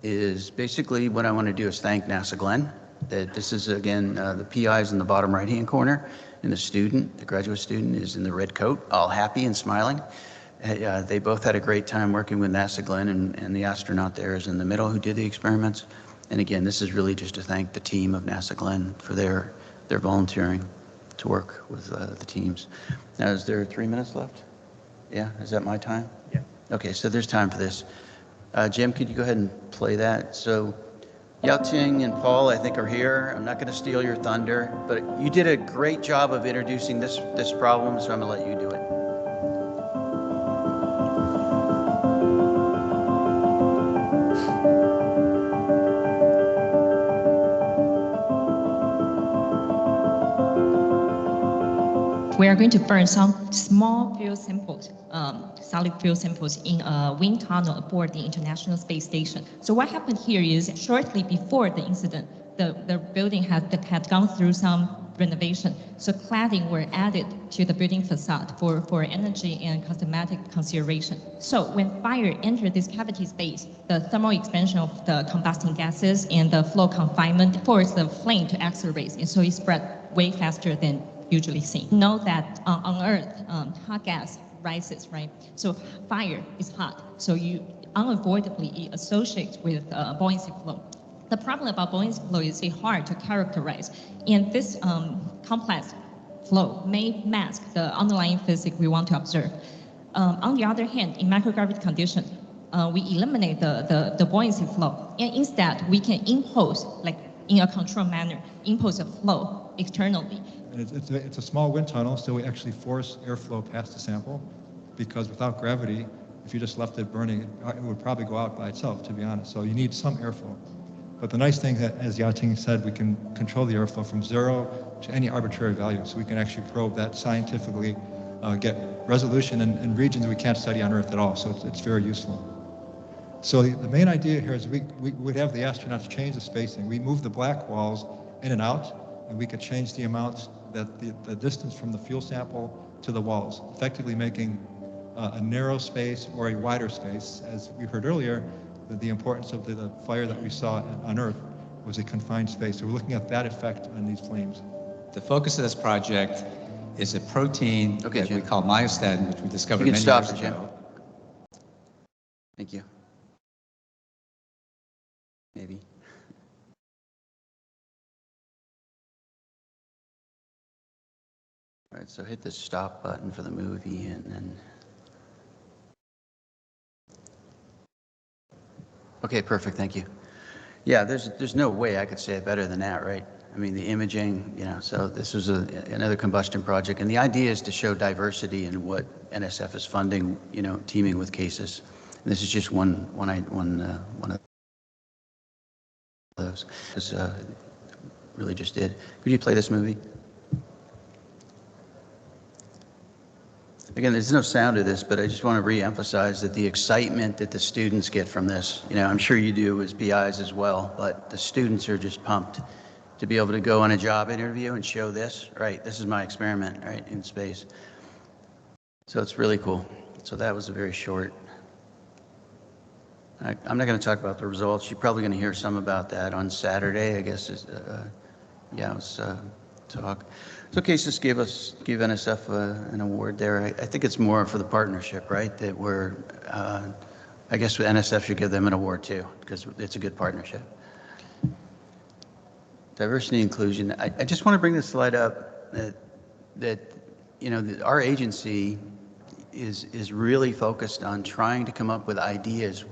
is basically what I want to do is thank NASA Glenn. That this is, again, the PIs in the bottom right-hand corner, and the graduate student is in the red coat, all happy and smiling. They both had a great time working with NASA Glenn, and the astronaut there is in the middle who did the experiments. And again, this is really just to thank the team of NASA Glenn for their volunteering to work with the teams. Now, is there 3 minutes left? Yeah, is that my time? Yeah. Okay, so there's time for this. Jim, could you go ahead and play that? So Yao-Ting and Paul, I think, are here. I'm not going to steal your thunder, but you did a great job of introducing this problem, so I'm going to let you do it. We are going to burn some small fuel samples, solid fuel samples in a wind tunnel aboard the International Space Station. So what happened here is shortly before the incident, the building had gone through some renovation. So cladding were added to the building facade for energy and cosmetic consideration. So when fire entered this cavity space, the thermal expansion of the combusting gases and the flow confinement forced the flame to accelerate, and so it spread way faster than usually seen. Know that on Earth, hot gas rises, right? So fire is hot, so you unavoidably associate with buoyancy flow. The problem about buoyancy flow is it's hard to characterize, and this complex flow may mask the underlying physics we want to observe. On the other hand, in microgravity conditions, we eliminate the buoyancy flow, and instead we can impose, like in a controlled manner, impose a flow externally. It's a small wind tunnel, so we actually force airflow past the sample, because without gravity, if you just left it burning, it would probably go out by itself, to be honest. So you need some airflow. But the nice thing that, as Yao-Ting said, we can control the airflow from 0 to any arbitrary value. So we can actually probe that scientifically, get resolution in regions we can't study on Earth at all. So it's very useful. So the main idea here is we would have the astronauts change the spacing. We move the black walls in and out, and we could change the amounts that the distance from the fuel sample to the walls, effectively making a narrow space or a wider space. As we heard earlier, the importance of the fire that we saw on Earth was a confined space. So we're looking at that effect on these flames. The focus of this project is a protein that we call myostatin, which we discovered many years ago. Thank you. Maybe. All right, so hit the stop button for the movie, and then Okay, perfect, thank you. Yeah, there's no way I could say it better than that, right? I mean, the imaging, so this was another combustion project, and the idea is to show diversity in what NSF is funding, teaming with CASIS. And this is just one of those. This really just did. Could you play this movie? Again, there's no sound to this, but I just want to re-emphasize that the excitement that the students get from this, I'm sure you do as PIs as well, but the students are just pumped to be able to go on a job interview and show this, right? This is my experiment, right, in space. So it's really cool. So that was a very short. I'm not going to talk about the results. You're probably going to hear some about that on Saturday, I guess. Talk. So CASIS gave NSF an award there. I think it's more for the partnership, right? That we're, I guess NSF should give them an award too, because it's a good partnership. Diversity and inclusion. I just want to bring this slide up that our agency is really focused on trying to come up with ideas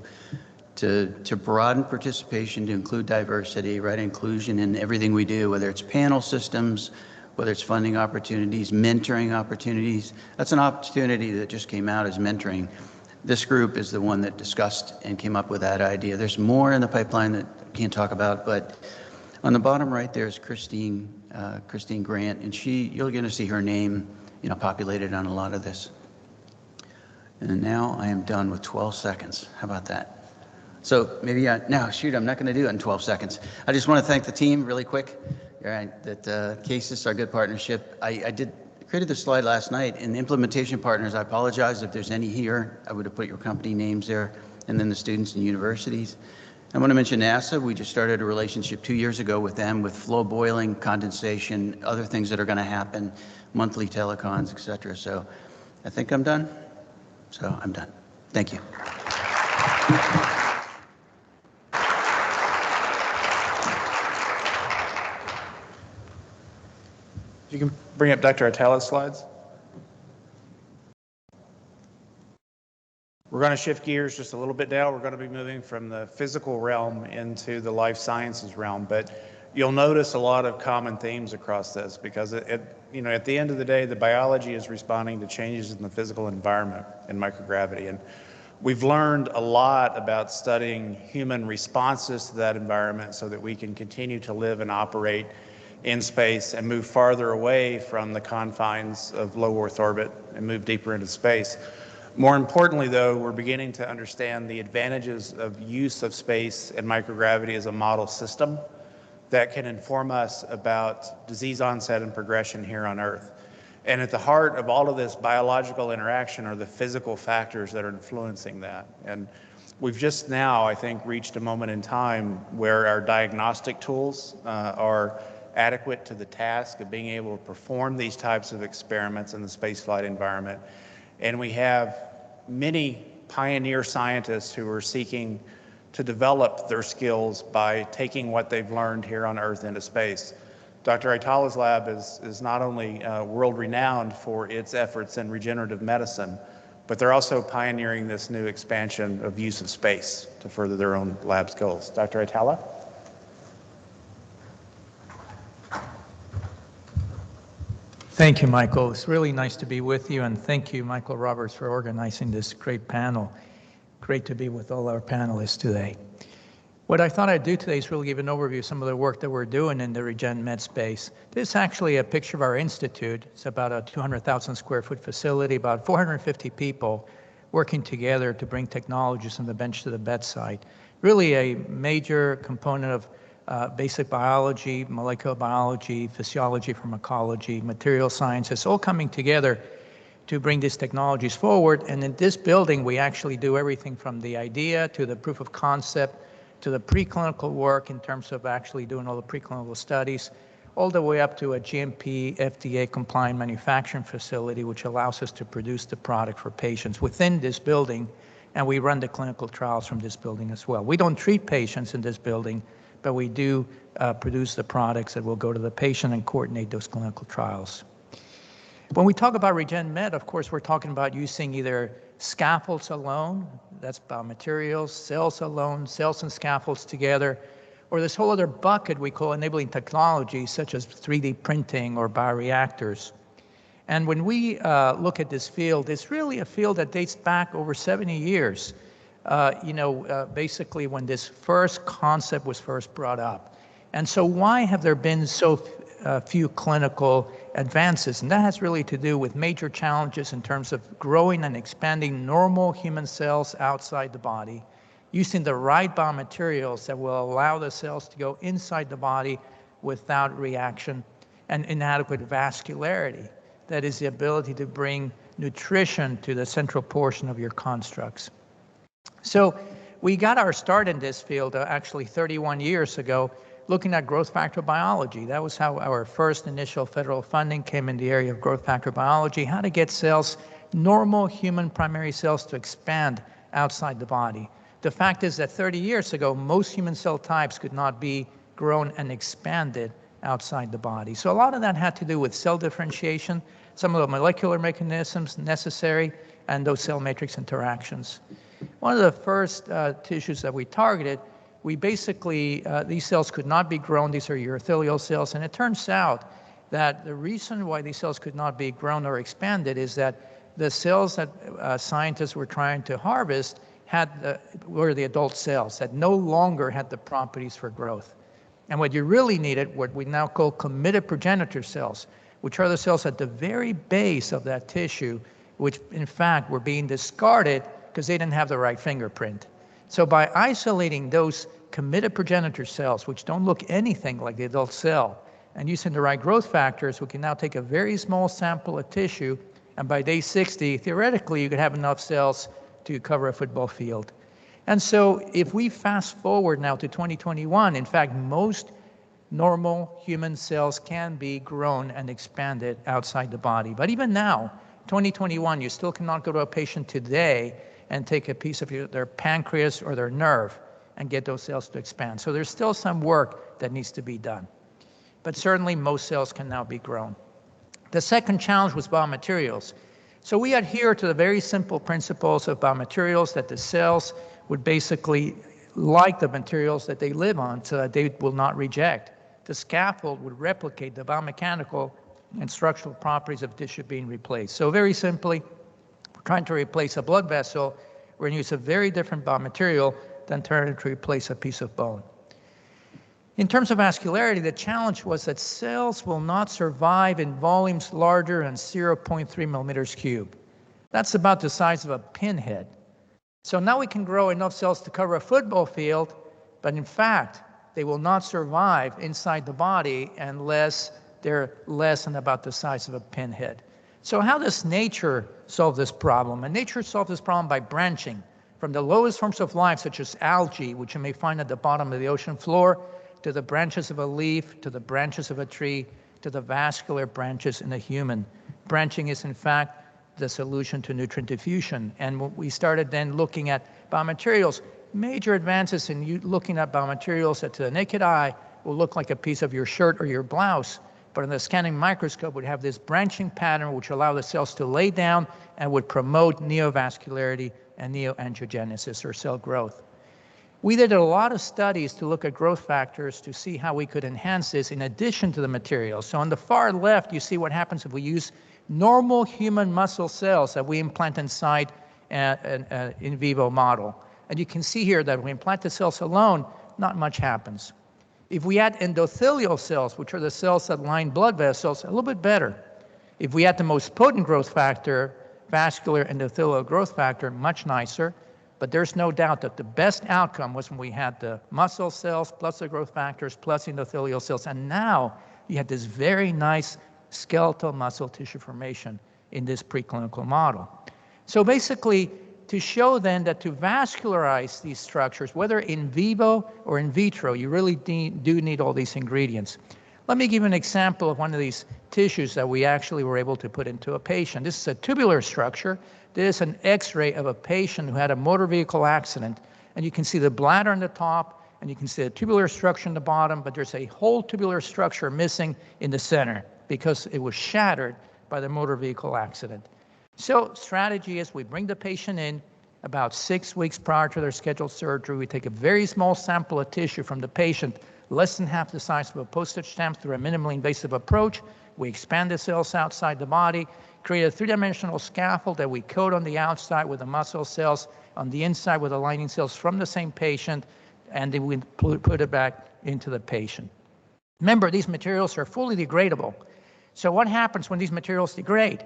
to broaden participation, to include diversity, right? Inclusion in everything we do, whether it's panel systems, whether it's funding opportunities, mentoring opportunities. That's an opportunity that just came out as mentoring. This group is the one that discussed and came up with that idea. There's more in the pipeline that I can't talk about, but on the bottom right there's Christine Grant, and you're going to see her name, populated on a lot of this. And now I am done with 12 seconds. How about that? So maybe, no, shoot, I'm not going to do it in 12 seconds. I just want to thank the team really quick, right, that CASIS, our good partnership. I created this slide last night, and implementation partners, I apologize if there's any here. I would have put your company names there, and then the students and universities. I want to mention NASA. We just started a relationship 2 years ago with them with flow boiling, condensation, other things that are going to happen, monthly telecons, et cetera. So I think I'm done. So I'm done. Thank you. You can bring up Dr. Atala's slides. We're going to shift gears just a little bit now. We're going to be moving from the physical realm into the life sciences realm, but you'll notice a lot of common themes across this because at the end of the day, the biology is responding to changes in the physical environment in microgravity. And we've learned a lot about studying human responses to that environment so that we can continue to live and operate in space and move farther away from the confines of low Earth orbit and move deeper into space. More importantly, though, we're beginning to understand the advantages of use of space and microgravity as a model system that can inform us about disease onset and progression here on Earth. And at the heart of all of this biological interaction are the physical factors that are influencing that. And we've just now, I think, reached a moment in time where our diagnostic tools are adequate to the task of being able to perform these types of experiments in the spaceflight environment. And we have many pioneer scientists who are seeking to develop their skills by taking what they've learned here on Earth into space. Dr. Atala's lab is not only world-renowned for its efforts in regenerative medicine, but they're also pioneering this new expansion of use of space to further their own lab skills. Dr. Atala? Thank you, Michael. It's really nice to be with you, and thank you, Michael Roberts, for organizing this great panel. Great to be with all our panelists today. What I thought I'd do today is really give an overview of some of the work that we're doing in the Regen Med space. This is actually a picture of our institute. It's about a 200,000 square foot facility, about 450 people working together to bring technologies from the bench to the bedside. Really a major component of basic biology, molecular biology, physiology, pharmacology, material sciences, all coming together to bring these technologies forward. And in this building, we actually do everything from the idea to the proof of concept to the preclinical work in terms of actually doing all the preclinical studies, all the way up to a GMP FDA compliant manufacturing facility, which allows us to produce the product for patients within this building. And we run the clinical trials from this building as well. We don't treat patients in this building, but we do produce the products that will go to the patient and coordinate those clinical trials. When we talk about Regen Med, of course, we're talking about using either scaffolds alone, that's biomaterials, cells alone, cells and scaffolds together, or this whole other bucket we call enabling technologies such as 3D printing or bioreactors. And when we look at this field, it's really a field that dates back over 70 years, basically when this first concept was first brought up. And so why have there been so few clinical advances? And that has really to do with major challenges in terms of growing and expanding normal human cells outside the body, using the right biomaterials that will allow the cells to go inside the body without reaction, and inadequate vascularity. That is the ability to bring nutrition to the central portion of your constructs. So we got our start in this field actually 31 years ago, looking at growth factor biology. That was how our first initial federal funding came in the area of growth factor biology, how to get cells, normal human primary cells, to expand outside the body. The fact is that 30 years ago, most human cell types could not be grown and expanded outside the body. So a lot of that had to do with cell differentiation, some of the molecular mechanisms necessary, and those cell matrix interactions. One of the first tissues that we targeted, we basically, these cells could not be grown. These are urothelial cells. And it turns out that the reason why these cells could not be grown or expanded is that the cells that scientists were trying to harvest were the adult cells that no longer had the properties for growth. And what you really needed, what we now call committed progenitor cells, which are the cells at the very base of that tissue, which in fact were being discarded because they didn't have the right fingerprint. So by isolating those committed progenitor cells, which don't look anything like the adult cell, and using the right growth factors, we can now take a very small sample of tissue, and by day 60, theoretically, you could have enough cells to cover a football field. And so if we fast forward now to 2021, in fact, most normal human cells can be grown and expanded outside the body. But even now, 2021, you still cannot go to a patient today and take a piece of their pancreas or their nerve and get those cells to expand. So there's still some work that needs to be done. But certainly most cells can now be grown. The second challenge was biomaterials. So we adhere to the very simple principles of biomaterials, that the cells would basically like the materials that they live on so that they will not reject. The scaffold would replicate the biomechanical and structural properties of tissue being replaced. So very simply, we're trying to replace a blood vessel, we're going to use a very different biomaterial than trying to replace a piece of bone. In terms of vascularity, the challenge was that cells will not survive in volumes larger than 0.3 millimeters cubed. That's about the size of a pinhead. So now we can grow enough cells to cover a football field, but in fact, they will not survive inside the body unless they're less than about the size of a pinhead. So how does nature solve this problem? And nature solves this problem by branching from the lowest forms of life, such as algae, which you may find at the bottom of the ocean floor, to the branches of a leaf, to the branches of a tree, to the vascular branches in a human. Branching is, in fact, the solution to nutrient diffusion. And we started then looking at biomaterials. Major advances in looking at biomaterials that to the naked eye will look like a piece of your shirt or your blouse, but in the scanning microscope would have this branching pattern which allow the cells to lay down and would promote neovascularity and neoangiogenesis, or cell growth. We did a lot of studies to look at growth factors to see how we could enhance this in addition to the materials. So on the far left, you see what happens if we use normal human muscle cells that we implant inside an in vivo model. And you can see here that when we implant the cells alone, not much happens. If we add endothelial cells, which are the cells that line blood vessels, a little bit better. If we add the most potent growth factor, vascular endothelial growth factor, much nicer. But there's no doubt that the best outcome was when we had the muscle cells plus the growth factors plus endothelial cells. And now you have this very nice skeletal muscle tissue formation in this preclinical model. So basically, to show then that to vascularize these structures, whether in vivo or in vitro, you really do need all these ingredients. Let me give you an example of one of these tissues that we actually were able to put into a patient. This is a tubular structure. This is an X-ray of a patient who had a motor vehicle accident. And you can see the bladder on the top, and you can see the tubular structure on the bottom, but there's a whole tubular structure missing in the center because it was shattered by the motor vehicle accident. So strategy is we bring the patient in about 6 weeks prior to their scheduled surgery. We take a very small sample of tissue from the patient, less than half the size of a postage stamp, through a minimally invasive approach. We expand the cells outside the body, create a three-dimensional scaffold that we coat on the outside with the muscle cells, on the inside with the lining cells from the same patient, and then we put it back into the patient. Remember, these materials are fully degradable. So what happens when these materials degrade?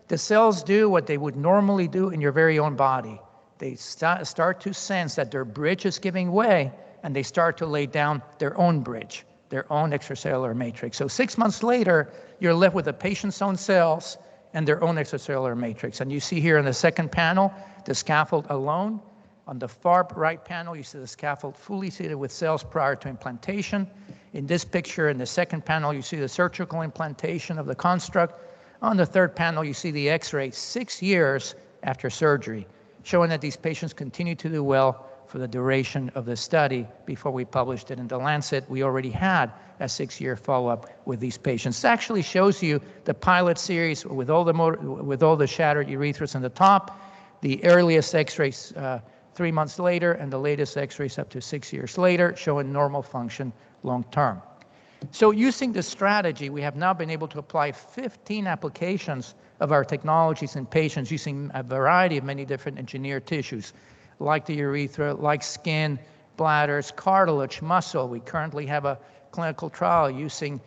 The cells do what they would normally do in your very own body. They start to sense that their bridge is giving way, and they start to lay down their own bridge, their own extracellular matrix. So 6 months later, you're left with the patient's own cells and their own extracellular matrix. And you see here in the second panel, the scaffold alone. On the far right panel, you see the scaffold fully seated with cells prior to implantation. In this picture, in the second panel, you see the surgical implantation of the construct. On the third panel, you see the X-ray 6 years after surgery, showing that these patients continue to do well for the duration of the study. Before we published it in The Lancet, we already had a 6-year follow-up with these patients. This actually shows you the pilot series with all the shattered urethras in the top, the earliest X-rays 3 months later, and the latest X-rays up to 6 years later, showing normal function long-term. So using this strategy, we have now been able to apply 15 applications of our technologies in patients using a variety of many different engineered tissues, like the urethra, like skin, bladders, cartilage, muscle. We currently have a clinical trial using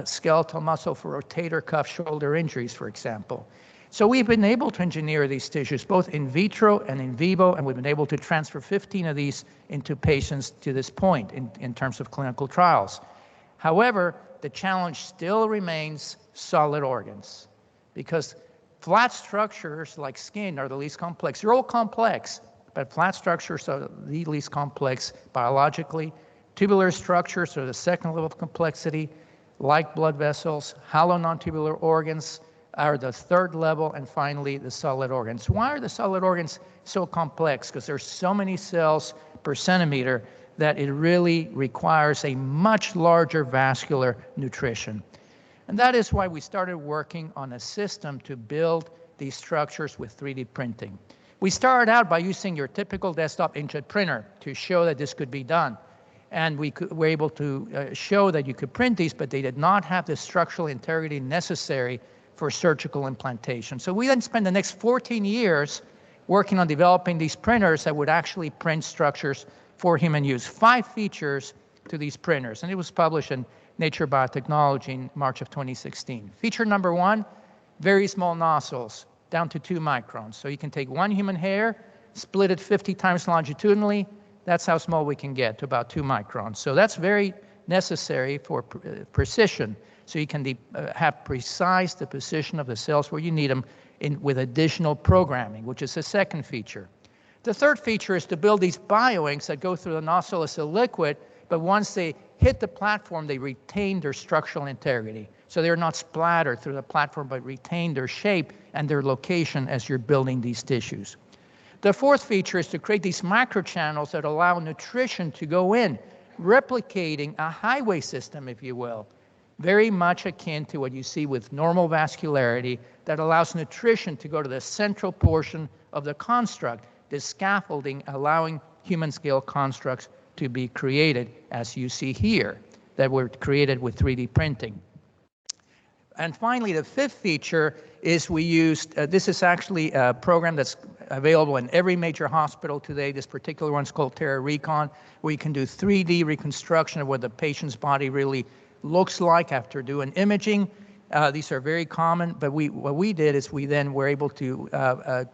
skeletal muscle for rotator cuff shoulder injuries, for example. So we've been able to engineer these tissues both in vitro and in vivo, and we've been able to transfer 15 of these into patients to this point in terms of clinical trials. However, the challenge still remains solid organs, because flat structures like skin are the least complex. They're all complex, but flat structures are the least complex biologically. Tubular structures are the second level of complexity, like blood vessels. Hollow non-tubular organs are the third level, and finally the solid organs. Why are the solid organs so complex? Because there's so many cells per centimeter that it really requires a much larger vascular nutrition. And that is why we started working on a system to build these structures with 3D printing. We started out by using your typical desktop inkjet printer to show that this could be done. And we were able to show that you could print these, but they did not have the structural integrity necessary for surgical implantation. So we then spent the next 14 years working on developing these printers that would actually print structures for human use. 5 features to these printers, and it was published in Nature Biotechnology in March of 2016. Feature number 1, very small nozzles, down to 2 microns. So you can take 1 human hair, split it 50 times longitudinally. That's how small we can get, to about 2 microns. So that's very necessary for precision. So you can have precise the position of the cells where you need them with additional programming, which is the second feature. The third feature is to build these bioinks that go through the nozzle as a liquid, but once they hit the platform, they retain their structural integrity. So they're not splattered through the platform, but retain their shape and their location as you're building these tissues. The fourth feature is to create these microchannels that allow nutrition to go in, replicating a highway system, if you will, very much akin to what you see with normal vascularity that allows nutrition to go to the central portion of the construct, this scaffolding allowing human-scale constructs to be created, as you see here, that were created with 3D printing. And finally, the fifth feature is we used, this is actually a program that's available in every major hospital today. This particular one's called Terra Recon, where you can do 3D reconstruction of what the patient's body really looks like after doing imaging. These are very common, but what we did is we then were able to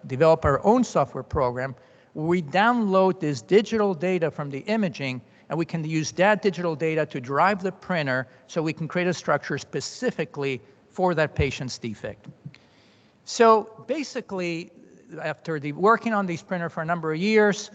develop our own software program where we download this digital data from the imaging, and we can use that digital data to drive the printer so we can create a structure specifically for that patient's defect. So basically, after working on these printers for a number of years,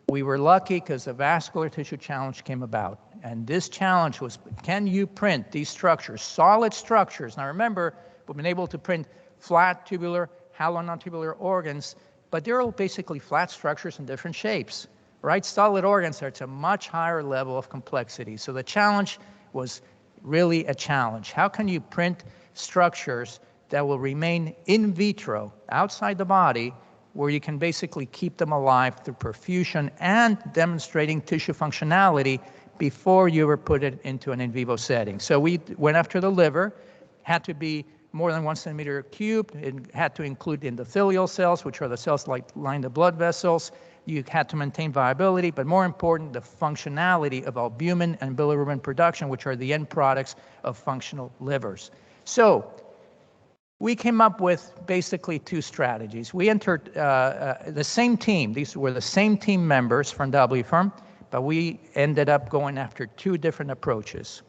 we were lucky because the vascular tissue challenge came about. And this challenge was, can you print these structures, solid structures? Now remember, we've been able to print flat tubular, hollow non-tubular organs, but they're all basically flat structures in different shapes, right? Solid organs are at a much higher level of complexity. So the challenge was really a challenge. How can you print structures that will remain in vitro, outside the body, where you can basically keep them alive through perfusion and demonstrating tissue functionality before you ever put it into an in vivo setting. So we went after the liver, had to be more than 1 centimeter cubed. It had to include endothelial cells, which are the cells like line the blood vessels. You had to maintain viability, but more important, the functionality of albumin and bilirubin production, which are the end products of functional livers. So we came up with basically 2 strategies. We entered the same team. These were the same team members from WFIRM, but we ended up going after 2 different approaches.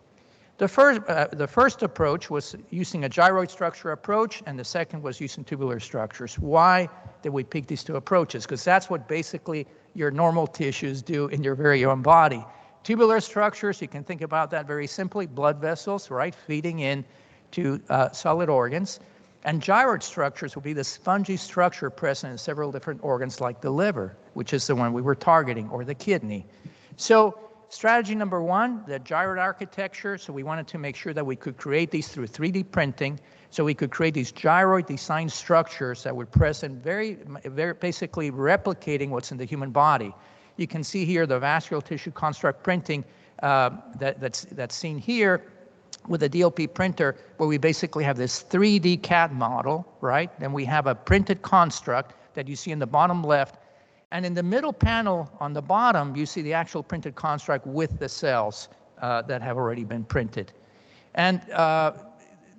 The first approach was using a gyroid structure approach, and the second was using tubular structures. Why did we pick these 2 approaches? Because that's what basically your normal tissues do in your very own body. Tubular structures, you can think about that very simply, blood vessels, right, feeding in to solid organs. And gyroid structures will be the spongy structure present in several different organs like the liver, which is the one we were targeting, or the kidney. So strategy number 1, the gyroid architecture. So we wanted to make sure that we could create these through 3D printing. So we could create these gyroid design structures that were present, very basically replicating what's in the human body. You can see here the vascular tissue construct printing that's seen here with a DLP printer, where we basically have this 3D CAD model, right? Then we have a printed construct that you see in the bottom left. And in the middle panel on the bottom, you see the actual printed construct with the cells that have already been printed. And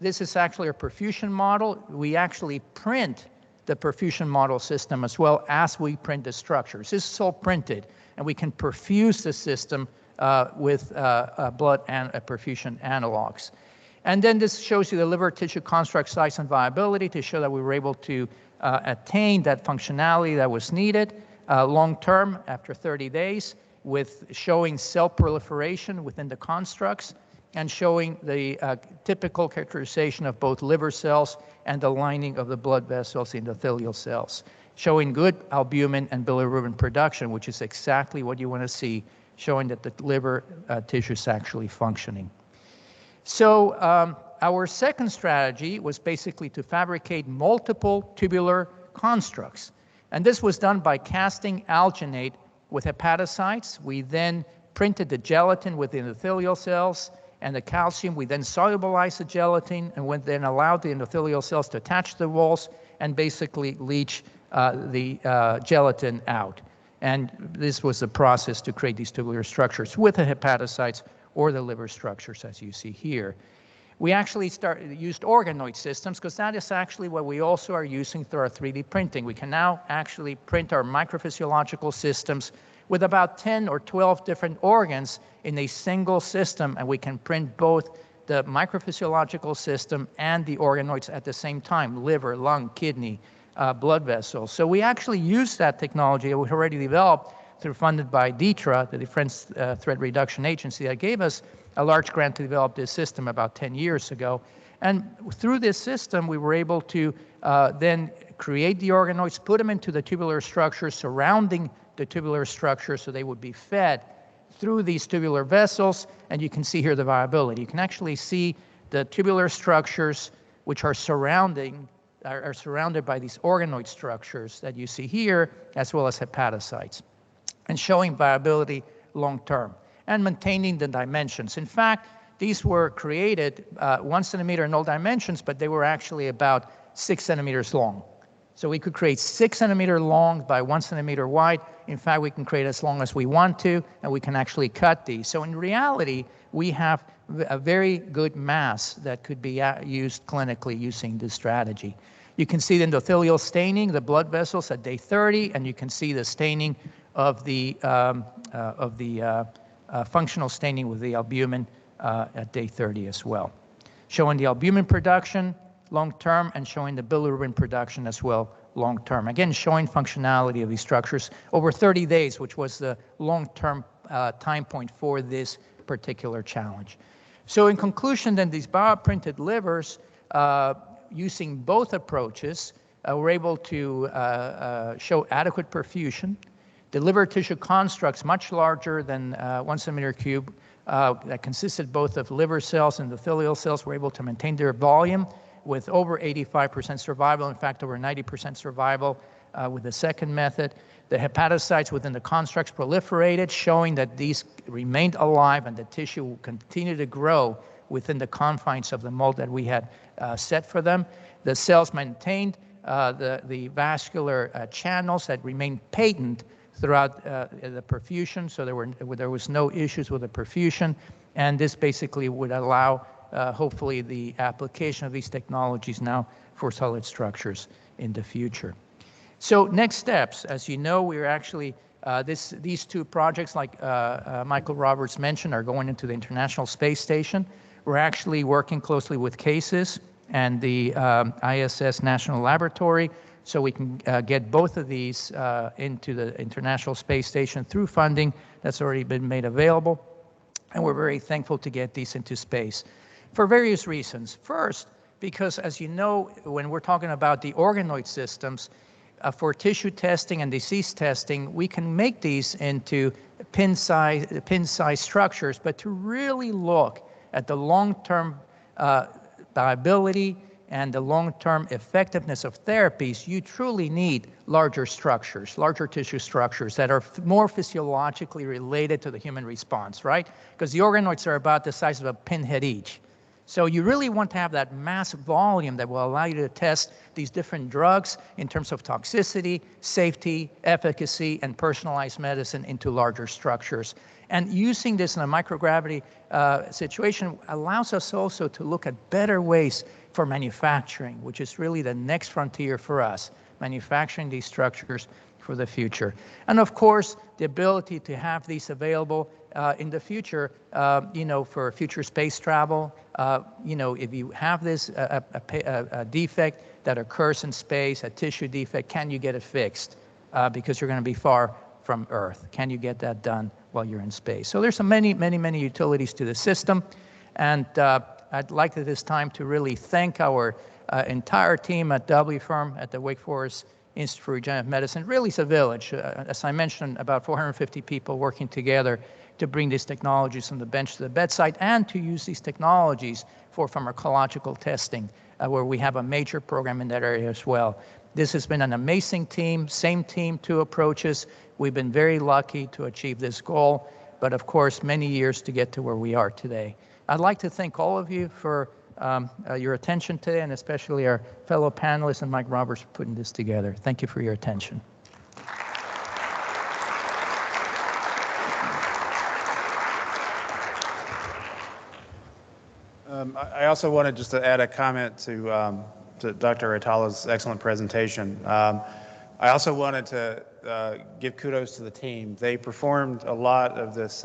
this is actually a perfusion model. We actually print the perfusion model system as well as we print the structures. This is all printed, and we can perfuse the system with blood and perfusion analogs. And then this shows you the liver tissue construct size and viability to show that we were able to attain that functionality that was needed long-term after 30 days, with showing cell proliferation within the constructs and showing the typical characterization of both liver cells and the lining of the blood vessels, endothelial cells, showing good albumin and bilirubin production, which is exactly what you want to see, showing that the liver tissue is actually functioning. So our second strategy was basically to fabricate multiple tubular constructs. And this was done by casting alginate with hepatocytes. We then printed the gelatin with the endothelial cells and the calcium. We then solubilized the gelatin and then allowed the endothelial cells to attach to the walls and basically leach the gelatin out. And this was the process to create these tubular structures with the hepatocytes or the liver structures, as you see here. We actually used organoid systems, because that is actually what we also are using through our 3D printing. We can now actually print our microphysiological systems with about 10 or 12 different organs in a single system, and we can print both the microphysiological system and the organoids at the same time: liver, lung, kidney, blood vessels. So we actually use that technology that we already developed funded by DTRA, the Defense Threat Reduction Agency, that gave us a large grant to develop this system about 10 years ago. And through this system, we were able to then create the organoids, put them into the tubular structures surrounding the tubular structure so they would be fed through these tubular vessels. And you can see here the viability. You can actually see the tubular structures, which are surrounded by these organoid structures that you see here, as well as hepatocytes, and showing viability long-term and maintaining the dimensions. In fact, these were created 1 centimeter in all dimensions, but they were actually about 6 centimeters long. So we could create 6 centimeter long by 1 centimeter wide. In fact, we can create as long as we want to, and we can actually cut these. So in reality, we have a very good mass that could be used clinically using this strategy. You can see the endothelial staining, the blood vessels at day 30, and you can see the staining of the functional staining with the albumin at day 30 as well, showing the albumin production long-term and showing the bilirubin production as well long-term. Again, showing functionality of these structures over 30 days, which was the long-term time point for this particular challenge. So in conclusion, then, these bioprinted livers, using both approaches, were able to show adequate perfusion. The liver tissue constructs, much larger than 1 centimeter cube, that consisted both of liver cells and endothelial cells, were able to maintain their volume with over 85% survival, in fact, over 90% survival with the second method. The hepatocytes within the constructs proliferated, showing that these remained alive and the tissue will continue to grow within the confines of the mold that we had set for them. The cells maintained the vascular channels that remained patent throughout the perfusion, so there was no issues with the perfusion, and this basically would allow hopefully the application of these technologies now for solid structures in the future. So next steps, as you know, we're actually, these two projects, like Michael Roberts mentioned, are going into the International Space Station. We're actually working closely with CASIS and the ISS National Laboratory, so we can get both of these into the International Space Station through funding that's already been made available. And we're very thankful to get these into space for various reasons. First, because as you know, when we're talking about the organoid systems, for tissue testing and disease testing, we can make these into pin-size structures, but to really look at the long-term viability and the long-term effectiveness of therapies, you truly need larger structures, larger tissue structures that are more physiologically related to the human response, right? Because the organoids are about the size of a pinhead each. So you really want to have that mass volume that will allow you to test these different drugs in terms of toxicity, safety, efficacy, and personalized medicine into larger structures. And using this in a microgravity situation allows us also to look at better ways for manufacturing, which is really the next frontier for us, manufacturing these structures for the future. And of course, the ability to have these available in the future, for future space travel. If you have this a defect that occurs in space, a tissue defect, can you get it fixed? Because you're going to be far from Earth. Can you get that done while you're in space? So there's many, many, many utilities to the system. And I'd like at this time to really thank our entire team at WFIRM at the Wake Forest Institute for Regenerative Medicine. Really, it's a village. As I mentioned, about 450 people working together to bring these technologies from the bench to the bedside and to use these technologies for pharmacological testing, where we have a major program in that area as well. This has been an amazing team, same team, two approaches. We've been very lucky to achieve this goal, but of course, many years to get to where we are today. I'd like to thank all of you for your attention today, and especially our fellow panelists and Mike Roberts for putting this together. Thank you for your attention. I also wanted just to add a comment to Dr. Atala's excellent presentation. I also wanted to give kudos to the team. They performed a lot of this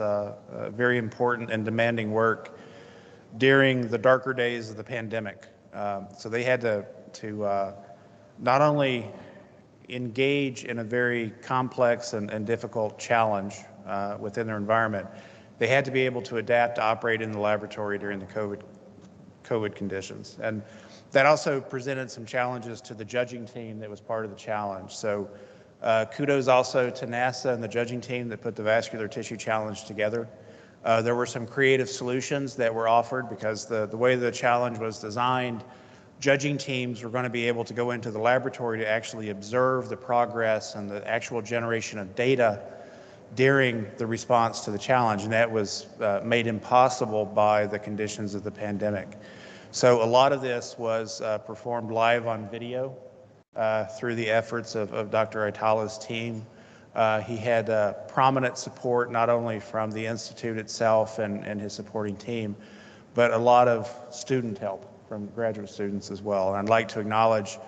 very important and demanding work during the darker days of the pandemic. So they had to not only engage in a very complex and difficult challenge within their environment, they had to be able to adapt to operate in the laboratory during the COVID conditions. And that also presented some challenges to the judging team that was part of the challenge. So kudos also to NASA and the judging team that put the vascular tissue challenge together. There were some creative solutions that were offered because the way the challenge was designed, judging teams were going to be able to go into the laboratory to actually observe the progress and the actual generation of data during the response to the challenge, and that was made impossible by the conditions of the pandemic. So a lot of this was performed live on video through the efforts of Dr. Atala's team. He had prominent support not only from the Institute itself and his supporting team, but a lot of student help from graduate students as well. And I'd like to acknowledge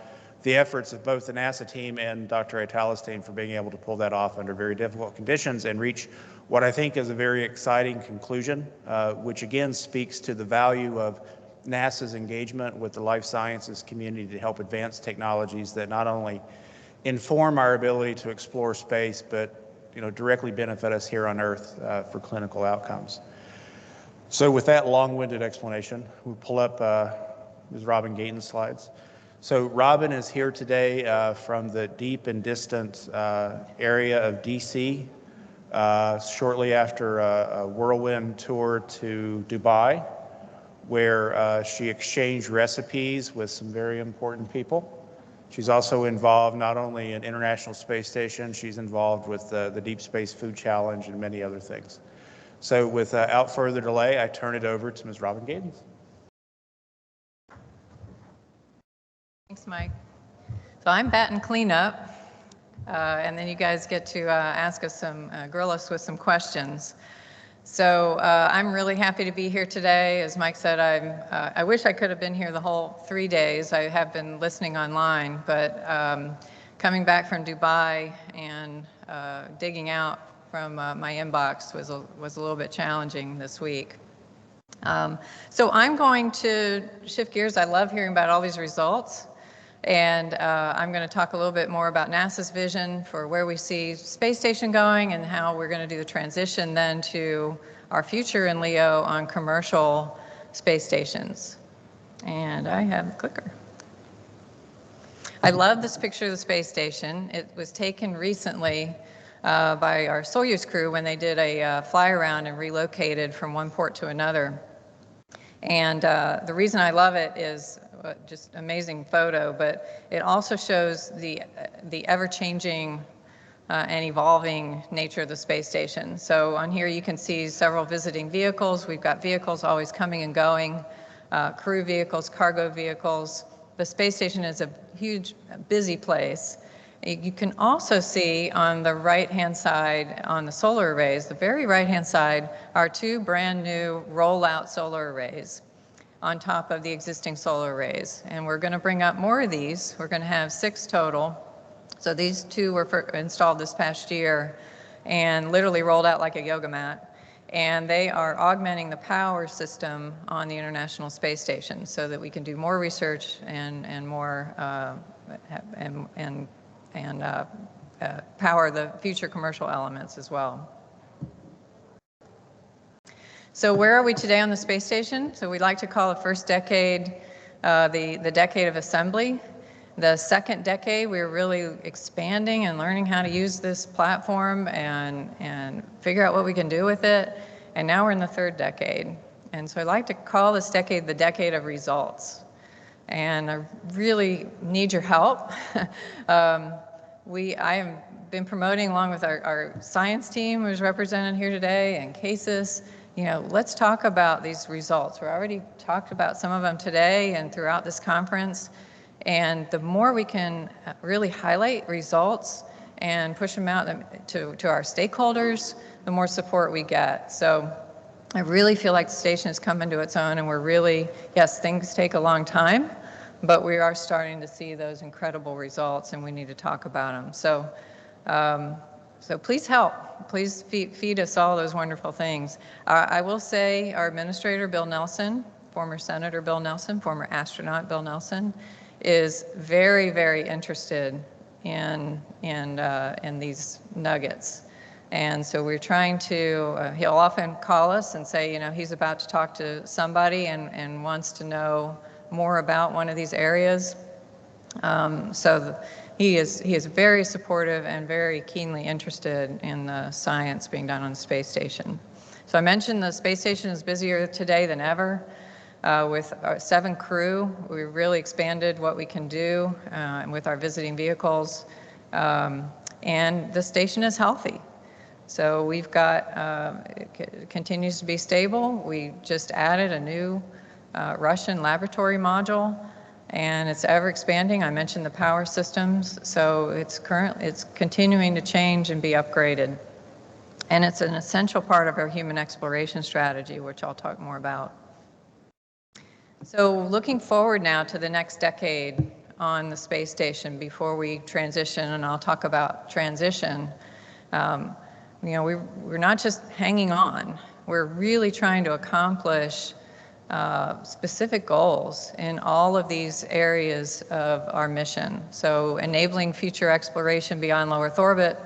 the efforts of both the NASA team and Dr. Atala's team for being able to pull that off under very difficult conditions and reach what I think is a very exciting conclusion, which again speaks to the value of NASA's engagement with the life sciences community to help advance technologies that not only inform our ability to explore space, but directly benefit us here on Earth for clinical outcomes. So with that long-winded explanation, we'll pull up Ms. Robin Gayton's slides. So Robin is here today from the deep and distant area of DC, shortly after a whirlwind tour to Dubai, where she exchanged recipes with some very important people. She's also involved not only in International Space Station, she's involved with the Deep Space Food Challenge and many other things. So without further delay, I turn it over to Ms. Robin Gaydens. Thanks, Mike. So I'm batting cleanup, and then you guys get to ask us grill us with some questions. So I'm really happy to be here today. As Mike said, I wish I could have been here the whole 3 days. I have been listening online, but coming back from Dubai and digging out from my inbox was a little bit challenging this week. So I'm going to shift gears. I love hearing about all these results. And I'm going to talk a little bit more about NASA's vision for where we see space station going and how we're going to do the transition then to our future in LEO on commercial space stations. And I have the clicker. I love this picture of the space station. It was taken recently by our Soyuz crew when they did a fly around and relocated from one port to another. And the reason I love it is just amazing photo, but it also shows the ever-changing and evolving nature of the space station. So on here you can see several visiting vehicles. We've got vehicles always coming and going, crew vehicles, cargo vehicles. The space station is a huge, busy place. You can also see on the right-hand side on the solar arrays, the very right-hand side, are two brand new rollout solar arrays on top of the existing solar arrays. And we're going to bring up more of these. We're going to have 6 total. So these 2 were installed this past year and literally rolled out like a yoga mat. And they are augmenting the power system on the International Space Station so that we can do more research and more power the future commercial elements as well. So where are we today on the space station? So we like to call the first decade the decade of assembly. The second decade, we were really expanding and learning how to use this platform and figure out what we can do with it. And now we're in the third decade. And so I like to call this decade the decade of results. And I really need your help. I have been promoting along with our science team who's represented here today and CASIS. You know, let's talk about these results. We already talked about some of them today and throughout this conference. And the more we can really highlight results and push them out to our stakeholders, the more support we get. So I really feel like the station has come into its own and we're really, yes, things take a long time, but we are starting to see those incredible results and we need to talk about them. So, so please help. Please feed us all those wonderful things. I will say our administrator, Bill Nelson, former Senator Bill Nelson, former astronaut Bill Nelson, is very, very interested in these nuggets. And so we're trying to, he'll often call us and say, you know, he's about to talk to somebody and wants to know more about one of these areas. He is very supportive and very keenly interested in the science being done on the space station. So I mentioned the space station is busier today than ever. With our 7 crew, we really expanded what we can do with our visiting vehicles. And the station is healthy. So we've got, it continues to be stable. We just added a new Russian laboratory module. And it's ever expanding. I mentioned the power systems, so it's continuing to change and be upgraded. And it's an essential part of our human exploration strategy, which I'll talk more about. So looking forward now to the next decade on the space station before we transition, and I'll talk about transition. You know, we're not just hanging on. We're really trying to accomplish specific goals in all of these areas of our mission. So enabling future exploration beyond low Earth orbit,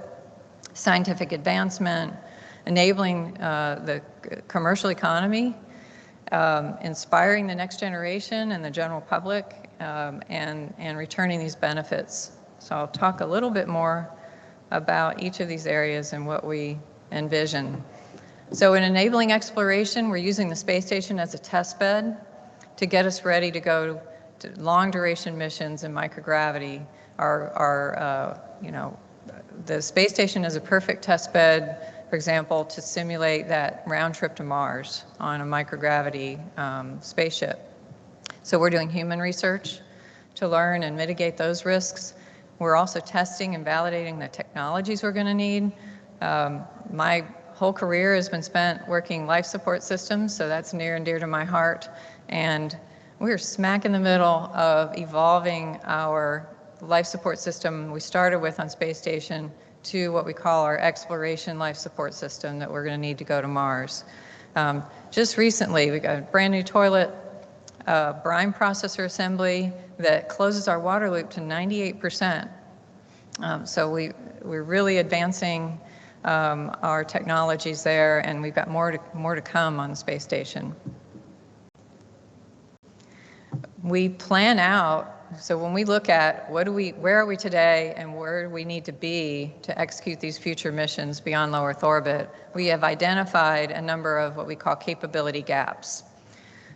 scientific advancement, enabling the commercial economy, inspiring the next generation and the general public, and returning these benefits. So I'll talk a little bit more about each of these areas and what we envision. So in enabling exploration, we're using the space station as a test bed to get us ready to go to long duration missions in microgravity. The space station is a perfect test bed, for example, to simulate that round trip to Mars on a microgravity spaceship. So we're doing human research to learn and mitigate those risks. We're also testing and validating the technologies we're going to need. My whole career has been spent working life support systems, so that's near and dear to my heart. And we're smack in the middle of evolving our life support system we started with on space station to what we call our exploration life support system that we're going to need to go to Mars. Just recently, we got a brand new toilet, brine processor assembly that closes our water loop to 98%. So we're really advancing our technologies there, and we've got more to come on the space station. We plan out, so when we look at where are we today and where do we need to be to execute these future missions beyond low Earth orbit, we have identified a number of what we call capability gaps.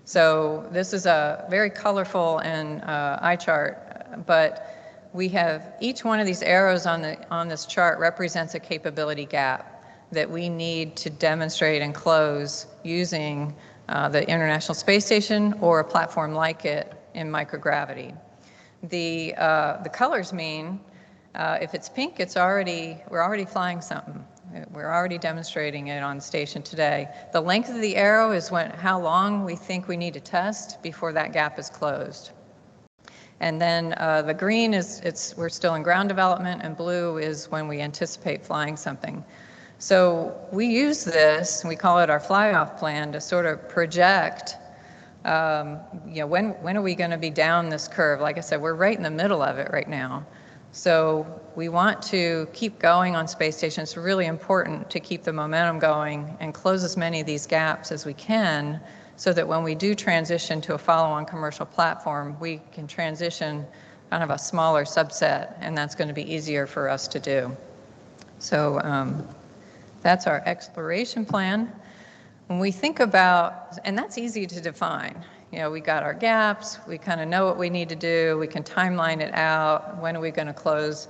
So this is a very colorful and eye chart, but we have each one of these arrows on this chart represents a capability gap that we need to demonstrate and close using the International Space Station or a platform like it in microgravity. The colors mean if it's pink, we're already flying something. We're already demonstrating it on the station today. The length of the arrow is how long we think we need to test before that gap is closed. And then the green we're still in ground development, and blue is when we anticipate flying something. So we use this, and we call it our fly-off plan, to sort of project, when are we going to be down this curve? Like I said, we're right in the middle of it right now. So we want to keep going on space station. It's really important to keep the momentum going and close as many of these gaps as we can so that when we do transition to a follow-on commercial platform, we can transition kind of a smaller subset, and that's going to be easier for us to do. So that's our exploration plan. When we think about, and that's easy to define. We got our gaps, we kind of know what we need to do, we can timeline it out, when are we going to close.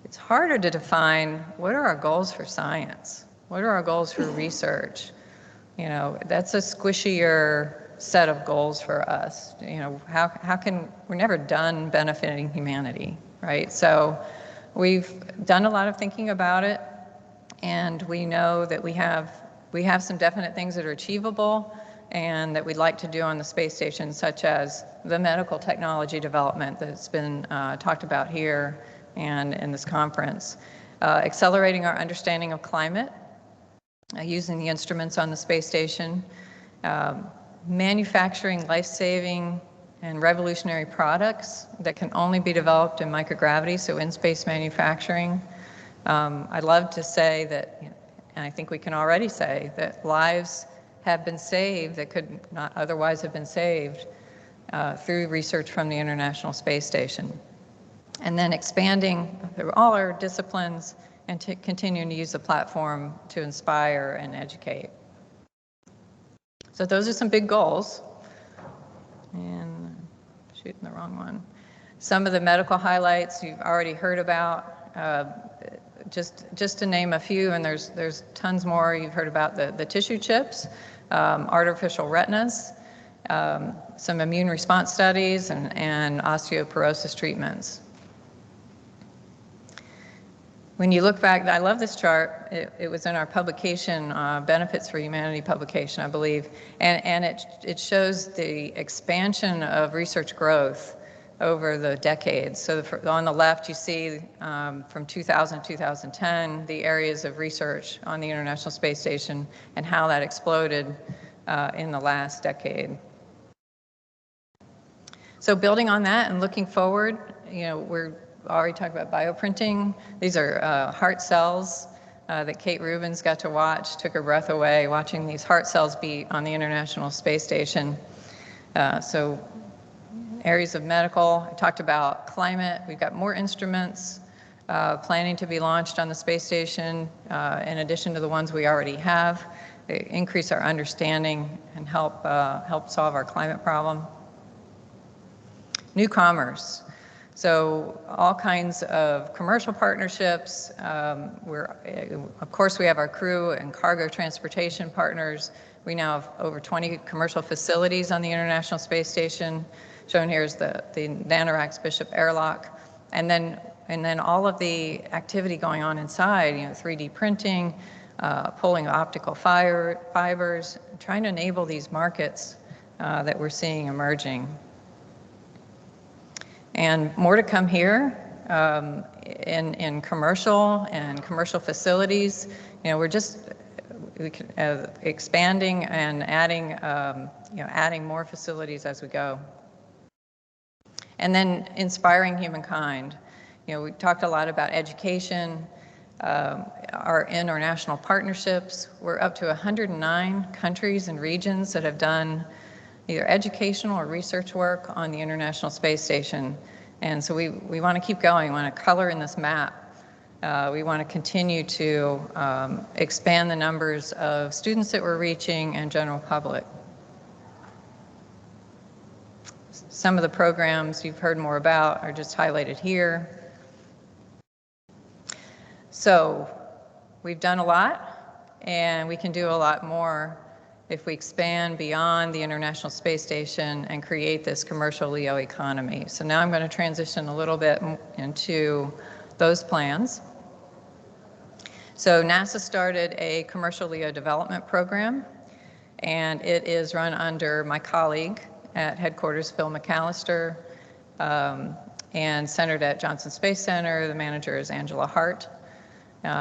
It's harder to define what are our goals for science? What are our goals for research? That's a squishier set of goals for us. We're never done benefiting humanity, right? So we've done a lot of thinking about it, and we know that we have some definite things that are achievable and that we'd like to do on the space station, such as the medical technology development that's been talked about here and in this conference. Accelerating our understanding of climate, using the instruments on the space station, manufacturing life-saving and revolutionary products that can only be developed in microgravity, so in-space manufacturing. I'd love to say that, and I think we can already say, that lives have been saved that could not otherwise have been saved through research from the International Space Station. And then expanding through all our disciplines and continuing to use the platform to inspire and educate. So those are some big goals. And I'm shooting the wrong one. Some of the medical highlights you've already heard about. Just to name a few, and there's tons more. You've heard about the tissue chips, artificial retinas, some immune response studies, and osteoporosis treatments. When you look back, I love this chart. It was in our publication, Benefits for Humanity publication, I believe, and it shows the expansion of research growth over the decades. So on the left, you see from 2000 to 2010, the areas of research on the International Space Station and how that exploded in the last decade. So building on that and looking forward, we're already talked about bioprinting. These are heart cells that Kate Rubins got to watch, took her breath away watching these heart cells beat on the International Space Station. So areas of medical, I talked about climate. We've got more instruments planning to be launched on the space station in addition to the ones we already have. increase our understanding and help solve our climate problem. New commerce. So all kinds of commercial partnerships. Of course, we have our crew and cargo transportation partners. We now have over 20 commercial facilities on the International Space Station. Shown here is the Nanoracks Bishop airlock. And then all of the activity going on inside, 3D printing, pulling optical fibers, trying to enable these markets that we're seeing emerging. And more to come here in commercial facilities. We're just expanding and adding more facilities as we go. And then inspiring humankind. We talked a lot about education, our international partnerships. We're up to 109 countries and regions that have done either educational or research work on the International Space Station. And so we want to keep going. We want to color in this map. We want to continue to expand the numbers of students that we're reaching and general public. Some of the programs you've heard more about are just highlighted here. So we've done a lot, and we can do a lot more if we expand beyond the International Space Station and create this commercial LEO economy. So now I'm going to transition a little bit into those plans. So NASA started a commercial LEO development program, and it is run under my colleague at headquarters, Phil McAllister, and centered at Johnson Space Center. The manager is Angela Hart,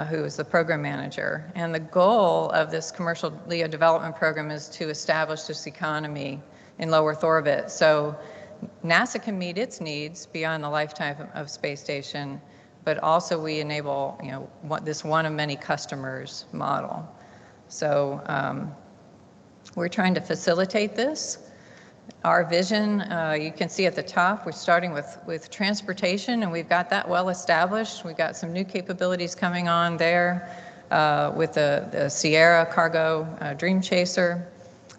who is the program manager. And the goal of this commercial LEO development program is to establish this economy in low Earth orbit. So NASA can meet its needs beyond the lifetime of space station, but also we enable, this one of many customers model. So we're trying to facilitate this. Our vision, you can see at the top, we're starting with transportation, and we've got that well established. We've got some new capabilities coming on there with the Sierra Cargo Dream Chaser.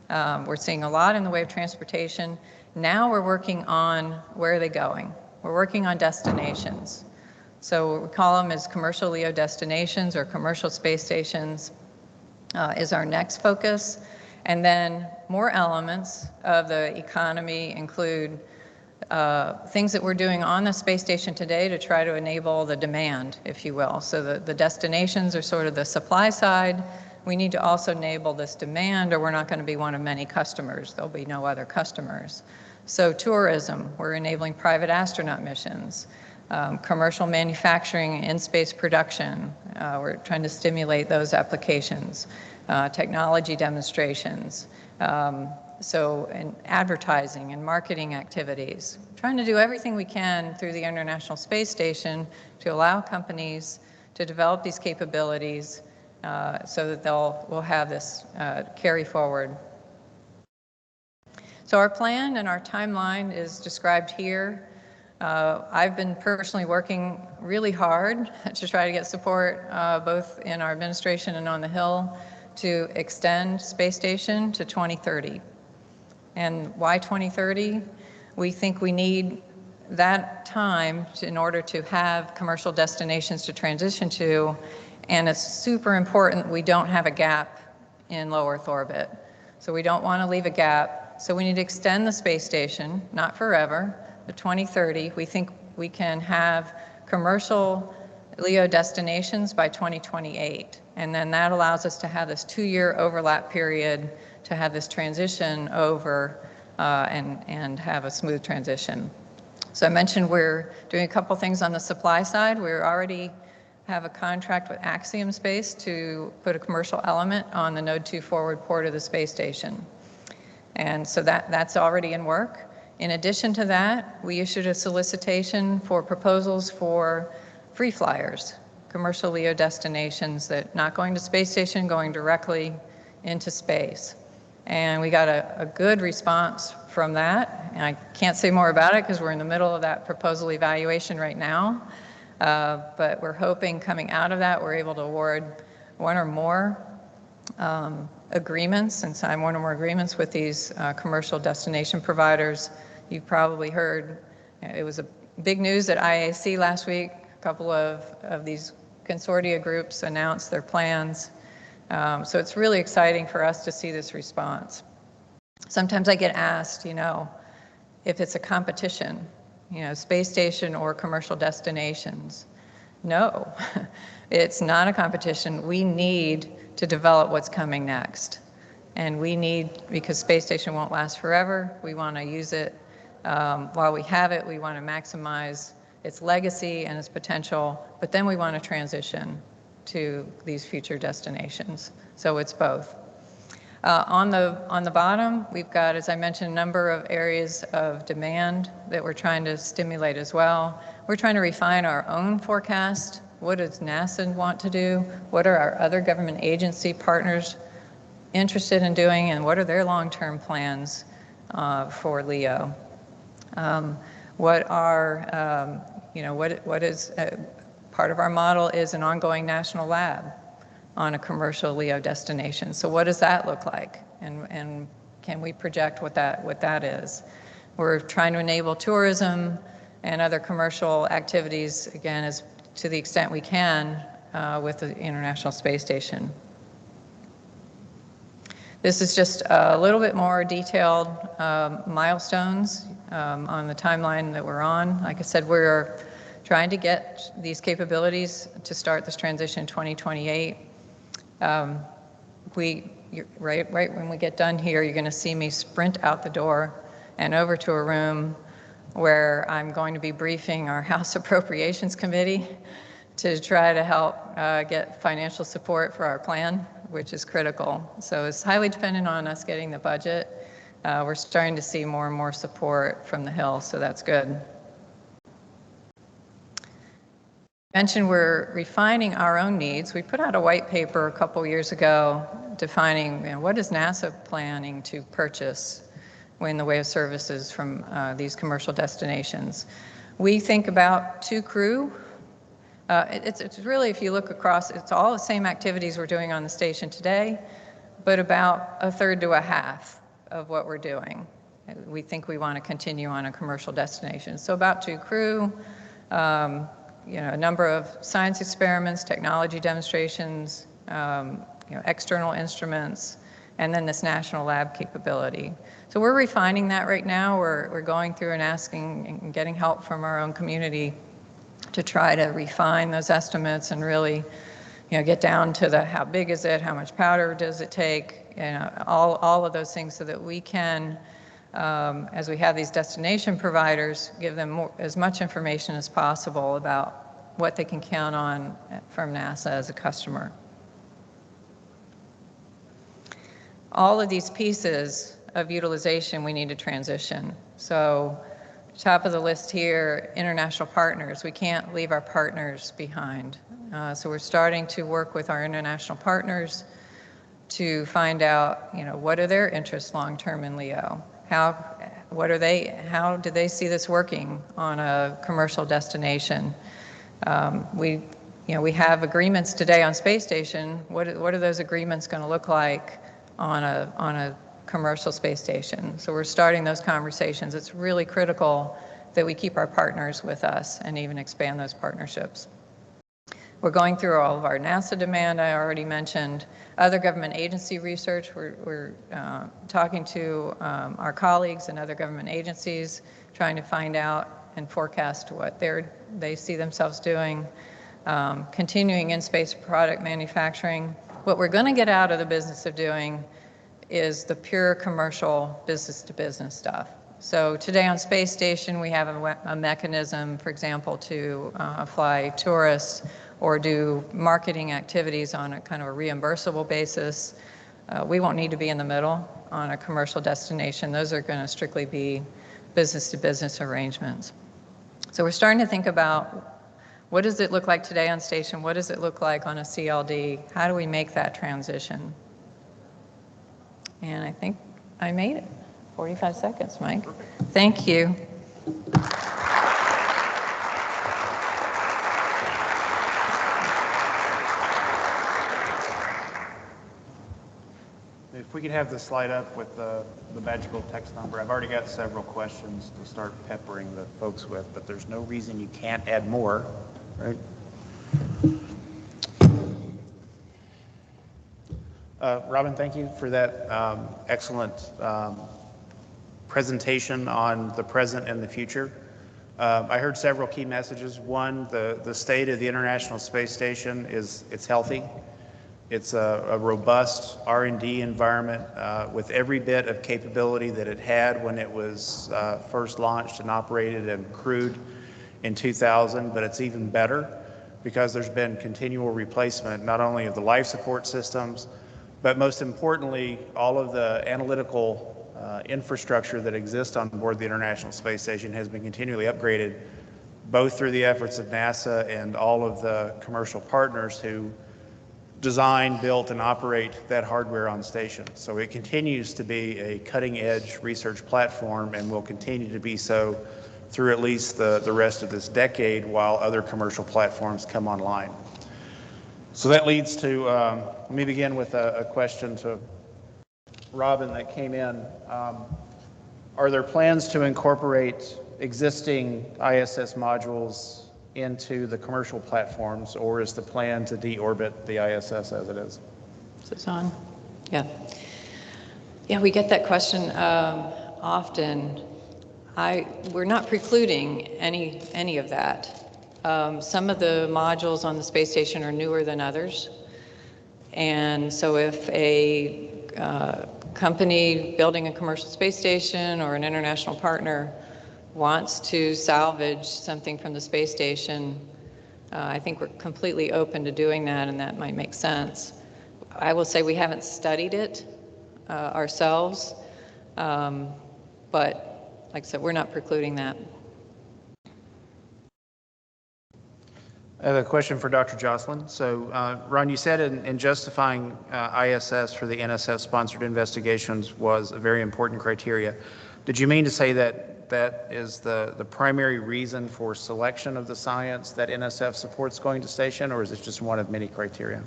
We're seeing a lot in the way of transportation. Now we're working on where are they going. We're working on destinations. So what we call them is commercial LEO destinations or commercial space stations is our next focus. And then more elements of the economy include things that we're doing on the space station today to try to enable the demand, if you will. So the destinations are sort of the supply side. We need to also enable this demand, or we're not going to be one of many customers. There'll be no other customers. So tourism, we're enabling private astronaut missions. Commercial manufacturing, in-space production, we're trying to stimulate those applications. Technology demonstrations, and advertising and marketing activities. Trying to do everything we can through the International Space Station to allow companies to develop these capabilities so that we'll have this carry forward. So our plan and our timeline is described here. I've been personally working really hard to try to get support both in our administration and on the Hill to extend space station to 2030. And why 2030? We think we need that time in order to have commercial destinations to transition to, and it's super important we don't have a gap in low Earth orbit. So we don't want to leave a gap. So we need to extend the space station, not forever, but 2030. We think we can have commercial LEO destinations by 2028. And then that allows us to have this 2-year overlap period to have this transition over and have a smooth transition. So I mentioned we're doing a couple things on the supply side. We already have a contract with Axiom Space to put a commercial element on the Node 2 forward port of the space station. And so that's already in work. In addition to that, we issued a solicitation for proposals for free flyers, commercial LEO destinations that not going to space station, going directly into space. And we got a good response from that. And I can't say more about it because we're in the middle of that proposal evaluation right now. But we're hoping coming out of that, we're able to award one or more agreements and sign one or more agreements with these commercial destination providers. You've probably heard, it was a big news at IAC last week. A couple of these consortia groups announced their plans. So it's really exciting for us to see this response. Sometimes I get asked, if it's a competition, space station or commercial destinations. No, it's not a competition. We need to develop what's coming next. And we need, because space station won't last forever, we want to use it while we have it. We want to maximize its legacy and its potential, but then we want to transition to these future destinations. So it's both. On the bottom, we've got, as I mentioned, a number of areas of demand that we're trying to stimulate as well. We're trying to refine our own forecast. What does NASA want to do? What are our other government agency partners interested in doing, and what are their long-term plans for LEO? What is part of our model is an ongoing national lab on a commercial LEO destination. So what does that look like? And can we project what that is? We're trying to enable tourism and other commercial activities, again, as to the extent we can with the International Space Station. This is just a little bit more detailed milestones on the timeline that we're on. Like I said, we're trying to get these capabilities to start this transition in 2028. Right when we get done here, you're going to see me sprint out the door and over to a room where I'm going to be briefing our House Appropriations Committee to try to help get financial support for our plan, which is critical. So it's highly dependent on us getting the budget. We're starting to see more and more support from the Hill, so that's good. Mentioned we're refining our own needs. We put out a white paper a couple years ago defining what is NASA planning to purchase in the way of services from these commercial destinations. We think about 2 crew. It's really, if you look across, it's all the same activities we're doing on the station today, but about 1/3 to 1/2 of what we're doing. We think we want to continue on a commercial destination. So about 2 crew, a number of science experiments, technology demonstrations, external instruments, and then this national lab capability. So we're refining that right now. We're going through and asking and getting help from our own community to try to refine those estimates and really, get down to the how big is it, how much powder does it take, all of those things so that we can, as we have these destination providers, give them as much information as possible about what they can count on from NASA as a customer. All of these pieces of utilization we need to transition. So top of the list here, international partners. We can't leave our partners behind. So we're starting to work with our international partners to find out, what are their interests long-term in LEO? How do they see this working on a commercial destination? We have agreements today on space station. What are those agreements going to look like on a commercial space station? So we're starting those conversations. It's really critical that we keep our partners with us and even expand those partnerships. We're going through all of our NASA demand, I already mentioned. Other government agency research, we're talking to our colleagues and other government agencies, trying to find out and forecast what they see themselves doing. Continuing in-space product manufacturing. What we're going to get out of the business of doing is the pure commercial business-to-business stuff. So today on space station, we have a mechanism, for example, to fly tourists or do marketing activities on a kind of a reimbursable basis. We won't need to be in the middle on a commercial destination. Those are going to strictly be business-to-business arrangements. So we're starting to think about what does it look like today on station? What does it look like on a CLD? How do we make that transition? And I think I made it. 45 seconds, Mike. Thank you. If we could have the slide up with the magical text number. I've already got several questions to start peppering the folks with, but there's no reason you can't add more, right? Robin, thank you for that excellent presentation on the present and the future. I heard several key messages. One, the state of the International Space Station it's healthy. It's a robust R&D environment with every bit of capability that it had when it was first launched and operated and crewed in 2000, but it's even better because there's been continual replacement, not only of the life support systems, but most importantly, all of the analytical infrastructure that exists on board the International Space Station has been continually upgraded, both through the efforts of NASA and all of the commercial partners who design, built, and operate that hardware on station. So it continues to be a cutting-edge research platform and will continue to be so through at least the rest of this decade while other commercial platforms come online. So that leads to, let me begin with a question to Robin that came in. Are there plans to incorporate existing ISS modules into the commercial platforms, or is the plan to deorbit the ISS as it is? Is this on? Yeah. Yeah, we get that question often. We're not precluding any of that. Some of the modules on the space station are newer than others. And so if a company building a commercial space station or an international partner wants to salvage something from the space station, I think we're completely open to doing that, and that might make sense. I will say we haven't studied it ourselves, but like I said, we're not precluding that. I have a question for Dr. Jocelyn. So, Ron, you said in justifying ISS for the NSF-sponsored investigations was a very important criteria. Did you mean to say that that is the primary reason for selection of the science that NSF supports going to station, or is it just one of many criteria?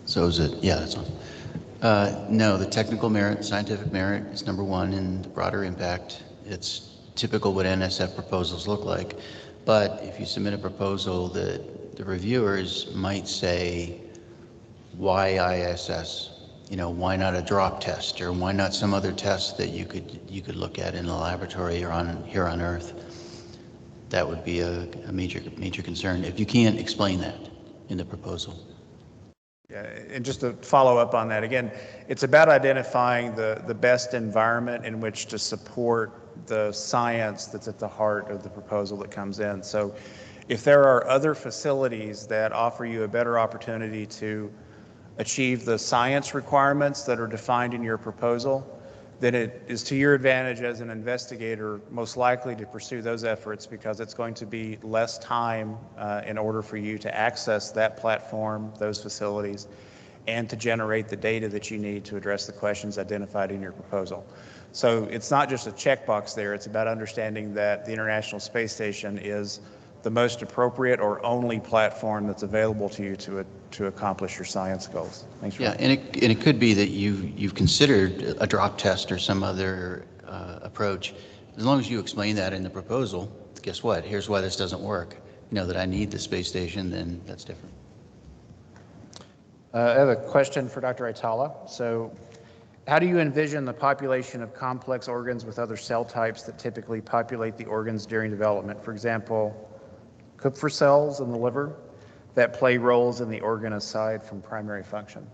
So is it, yeah, that's on. No, the technical merit, scientific merit is number one, and the broader impact, it's typical what NSF proposals look like. But if you submit a proposal, the reviewers might say, why ISS? You know, why not a drop test, or why not some other test that you could look at in a laboratory or here on Earth? That would be a major concern if you can't explain that in the proposal. Yeah, and just to follow up on that, again, it's about identifying the best environment in which to support the science that's at the heart of the proposal that comes in. So if there are other facilities that offer you a better opportunity to achieve the science requirements that are defined in your proposal, then it is to your advantage as an investigator most likely to pursue those efforts, because it's going to be less time in order for you to access that platform, those facilities, and to generate the data that you need to address the questions identified in your proposal. So it's not just a checkbox there, it's about understanding that the International Space Station is the most appropriate or only platform that's available to you to accomplish your science goals. Thanks, Ron. Yeah, and it could be that you've considered a drop test or some other approach. As long as you explain that in the proposal, guess what? Here's why this doesn't work. You know that I need the space station, then that's different. I have a question for Dr. Aitala. So, how do you envision the population of complex organs with other cell types that typically populate the organs during development? For example, Kupffer cells in the liver that play roles in the organ aside from primary function?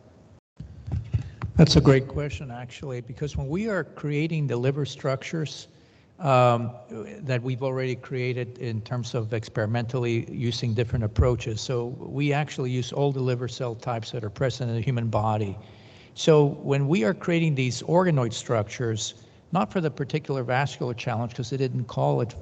That's a great question, actually, because when we are creating the liver structures that we've already created in terms of experimentally using different approaches, so we actually use all the liver cell types that are present in the human body. So when we are creating these organoid structures, not for the particular vascular challenge, because they didn't call it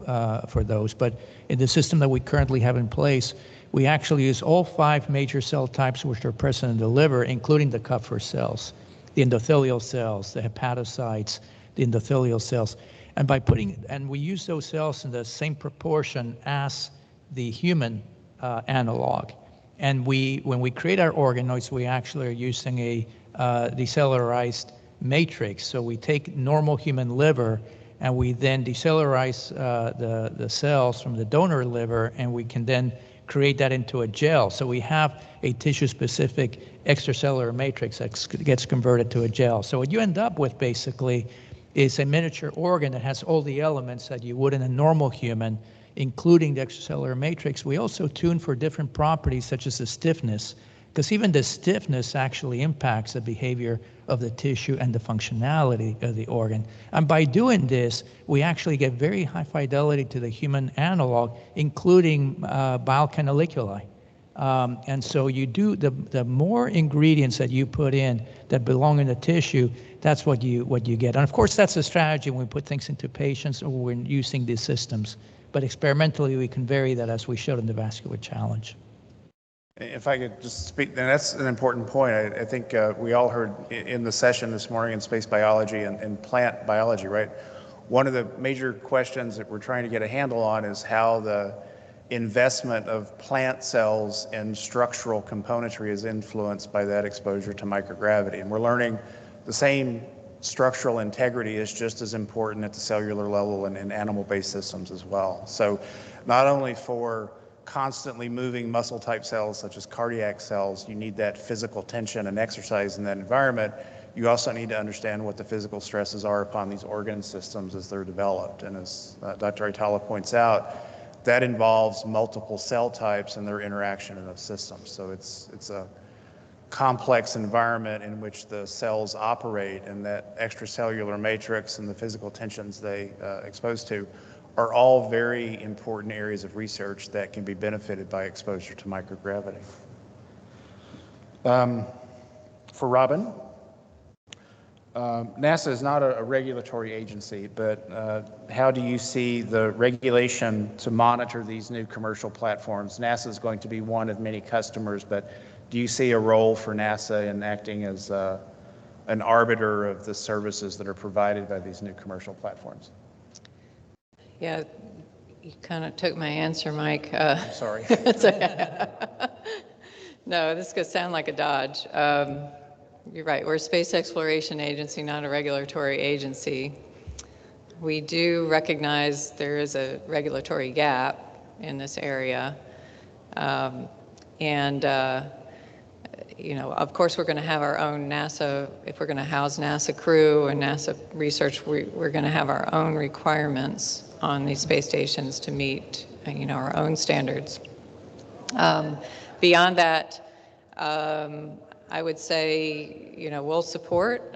for those, but in the system that we currently have in place, we actually use all 5 major cell types which are present in the liver, including the Kupffer cells, the endothelial cells, the hepatocytes, the endothelial cells. And we use those cells in the same proportion as the human analog. And when we create our organoids, we actually are using a decellularized matrix. So we take normal human liver and we then decellularize the cells from the donor liver, and we can then create that into a gel. So we have a tissue-specific extracellular matrix that gets converted to a gel. So what you end up with basically is a miniature organ that has all the elements that you would in a normal human, including the extracellular matrix. We also tune for different properties such as the stiffness, because even the stiffness actually impacts the behavior of the tissue and the functionality of the organ. And by doing this, we actually get very high fidelity to the human analog, including biocanaliculi. And so you do, the more ingredients that you put in that belong in the tissue, that's what you get. And of course, that's a strategy when we put things into patients or when using these systems. But experimentally, we can vary that as we showed in the vascular challenge. If I could just speak, and that's an important point. I think we all heard in the session this morning in space biology and plant biology, right? One of the major questions that we're trying to get a handle on is how the investment of plant cells and structural componentry is influenced by that exposure to microgravity. And we're learning the same structural integrity is just as important at the cellular level and in animal-based systems as well. So not only for constantly moving muscle type cells such as cardiac cells, you need that physical tension and exercise in that environment. You also need to understand what the physical stresses are upon these organ systems as they're developed. And as Dr. Aitala points out, that involves multiple cell types and their interaction in those systems. So it's a complex environment in which the cells operate, and that extracellular matrix and the physical tensions they expose to are all very important areas of research that can be benefited by exposure to microgravity. For Robin, NASA is not a regulatory agency, but how do you see the regulation to monitor these new commercial platforms? NASA is going to be one of many customers, but do you see a role for NASA in acting as an arbiter of the services that are provided by these new commercial platforms? Yeah, you kind of took my answer, Mike. I'm sorry. It's okay. No, this could sound like a dodge. You're right, we're a space exploration agency, not a regulatory agency. We do recognize there is a regulatory gap in this area. You know, of course, we're going to have our own NASA, if we're going to house NASA crew and NASA research, we're going to have our own requirements on these space stations to meet, you know, our own standards. Beyond that, I would say, you know, we'll support.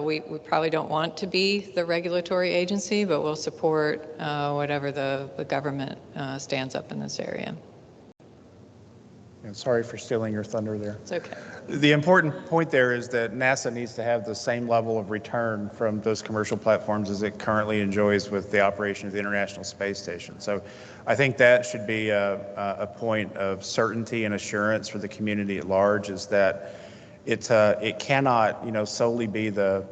We probably don't want to be the regulatory agency, but we'll support whatever the government stands up in this area. Sorry for stealing your thunder there. It's okay. The important point there is that NASA needs to have the same level of return from those commercial platforms as it currently enjoys with the operation of the International Space Station. So I think that should be a point of certainty and assurance for the community at large, is that it cannot, you know, solely be the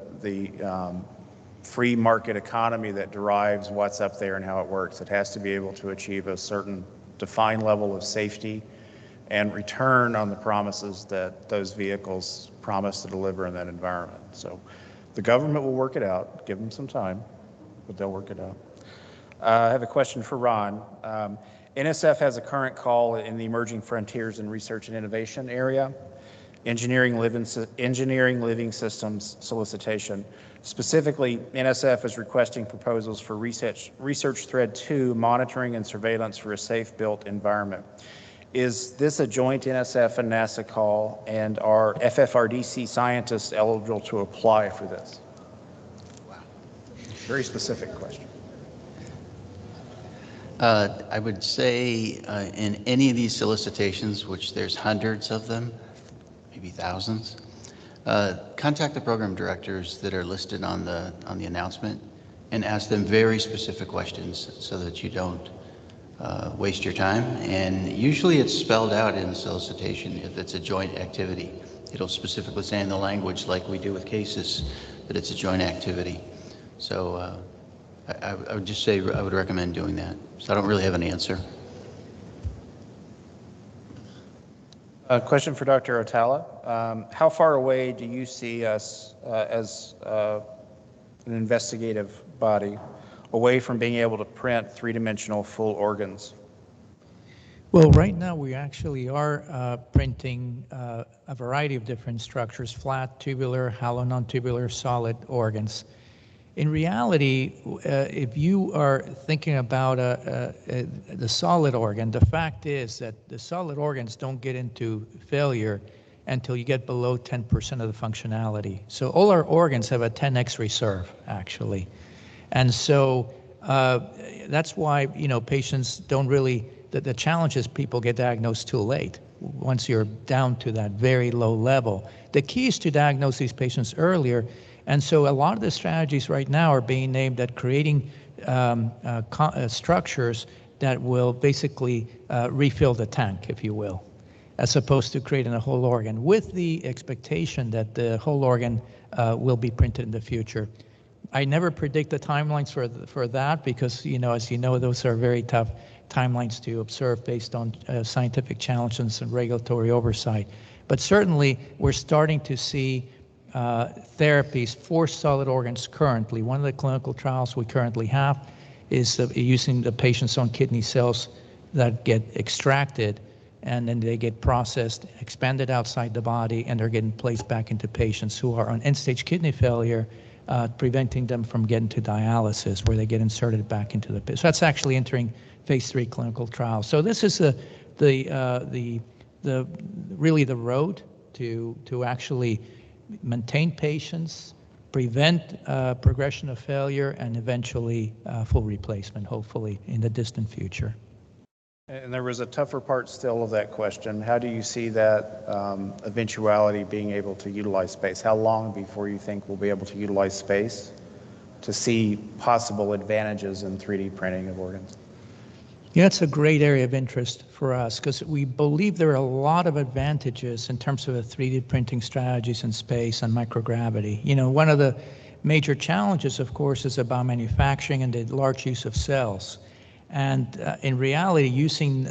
free market economy that derives what's up there and how it works. It has to be able to achieve a certain defined level of safety and return on the promises that those vehicles promise to deliver in that environment. So the government will work it out. Give them some time, but they'll work it out. I have a question for Ron. NSF has a current call in the Emerging Frontiers in Research and Innovation area, Engineering Living Systems solicitation. Specifically, NSF is requesting proposals for Research Thread 2, monitoring and surveillance for a safe built environment. Is this a joint NSF and NASA call, and are FFRDC scientists eligible to apply for this? Wow, very specific question. I would say in any of these solicitations, which there's hundreds of them, maybe thousands, contact the program directors that are listed on the announcement and ask them very specific questions so that you don't waste your time. And usually it's spelled out in the solicitation if it's a joint activity. It'll specifically say in the language, like we do with CASIS, that it's a joint activity. So I would just say I would recommend doing that. So I don't really have an answer. A question for Dr. Otala. How far away do you see us as an investigative body away from being able to print three-dimensional full organs? Well, right now we actually are printing a variety of different structures: flat, tubular, hollow, non-tubular, solid organs. In reality, if you are thinking about the solid organ, the fact is that the solid organs don't get into failure until you get below 10% of the functionality. So all our organs have a 10x reserve, actually. And so that's why, patients don't really, the challenge is people get diagnosed too late once you're down to that very low level. The key is to diagnose these patients earlier. And so a lot of the strategies right now are being aimed at creating structures that will basically refill the tank, if you will, as opposed to creating a whole organ, with the expectation that the whole organ will be printed in the future. I never predict the timelines for that because, as you know, those are very tough timelines to observe based on scientific challenges and regulatory oversight. But certainly, we're starting to see therapies for solid organs currently. One of the clinical trials we currently have is using the patient's own kidney cells that get extracted, and then they get processed, expanded outside the body, and they're getting placed back into patients who are on end-stage kidney failure, preventing them from getting to dialysis, where they get inserted back into the patient. So that's actually entering phase 3 clinical trials. So this is really the road to actually maintain patients, prevent progression of failure, and eventually full replacement, hopefully, in the distant future. And there was a tougher part still of that question. How do you see that eventuality being able to utilize space? How long before you think we'll be able to utilize space to see possible advantages in 3D printing of organs? Yeah, it's a great area of interest for us because we believe there are a lot of advantages in terms of the 3D printing strategies in space and microgravity. One of the major challenges, of course, is about manufacturing and the large use of cells. And in reality, using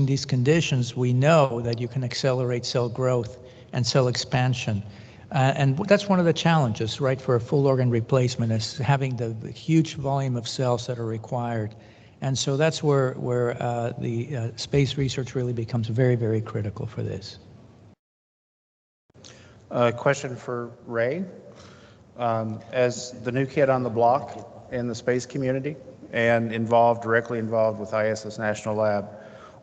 these conditions, we know that you can accelerate cell growth and cell expansion. And that's one of the challenges, right, for a full organ replacement, is having the huge volume of cells that are required. And so that's where the space research really becomes very, very critical for this. Question for Ray. As the new kid on the block in the space community and directly involved with ISS National Lab,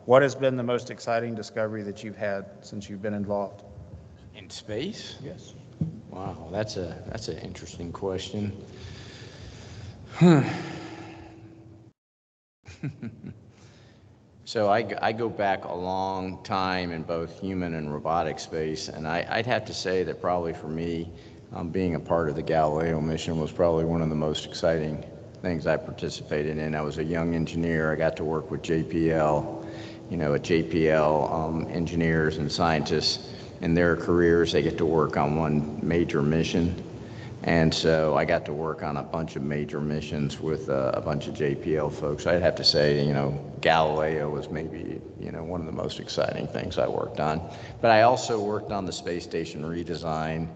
what has been the most exciting discovery that you've had since you've been involved? In space? Yes. Wow, that's an interesting question. So I go back a long time in both human and robotic space, and I'd have to say that probably for me, being a part of the Galileo mission was probably one of the most exciting things I participated in. I was a young engineer. I got to work with JPL. At JPL, engineers and scientists in their careers, they get to work on one major mission. And so I got to work on a bunch of major missions with a bunch of JPL folks. I'd have to say, Galileo was maybe, one of the most exciting things I worked on. But I also worked on the space station redesign,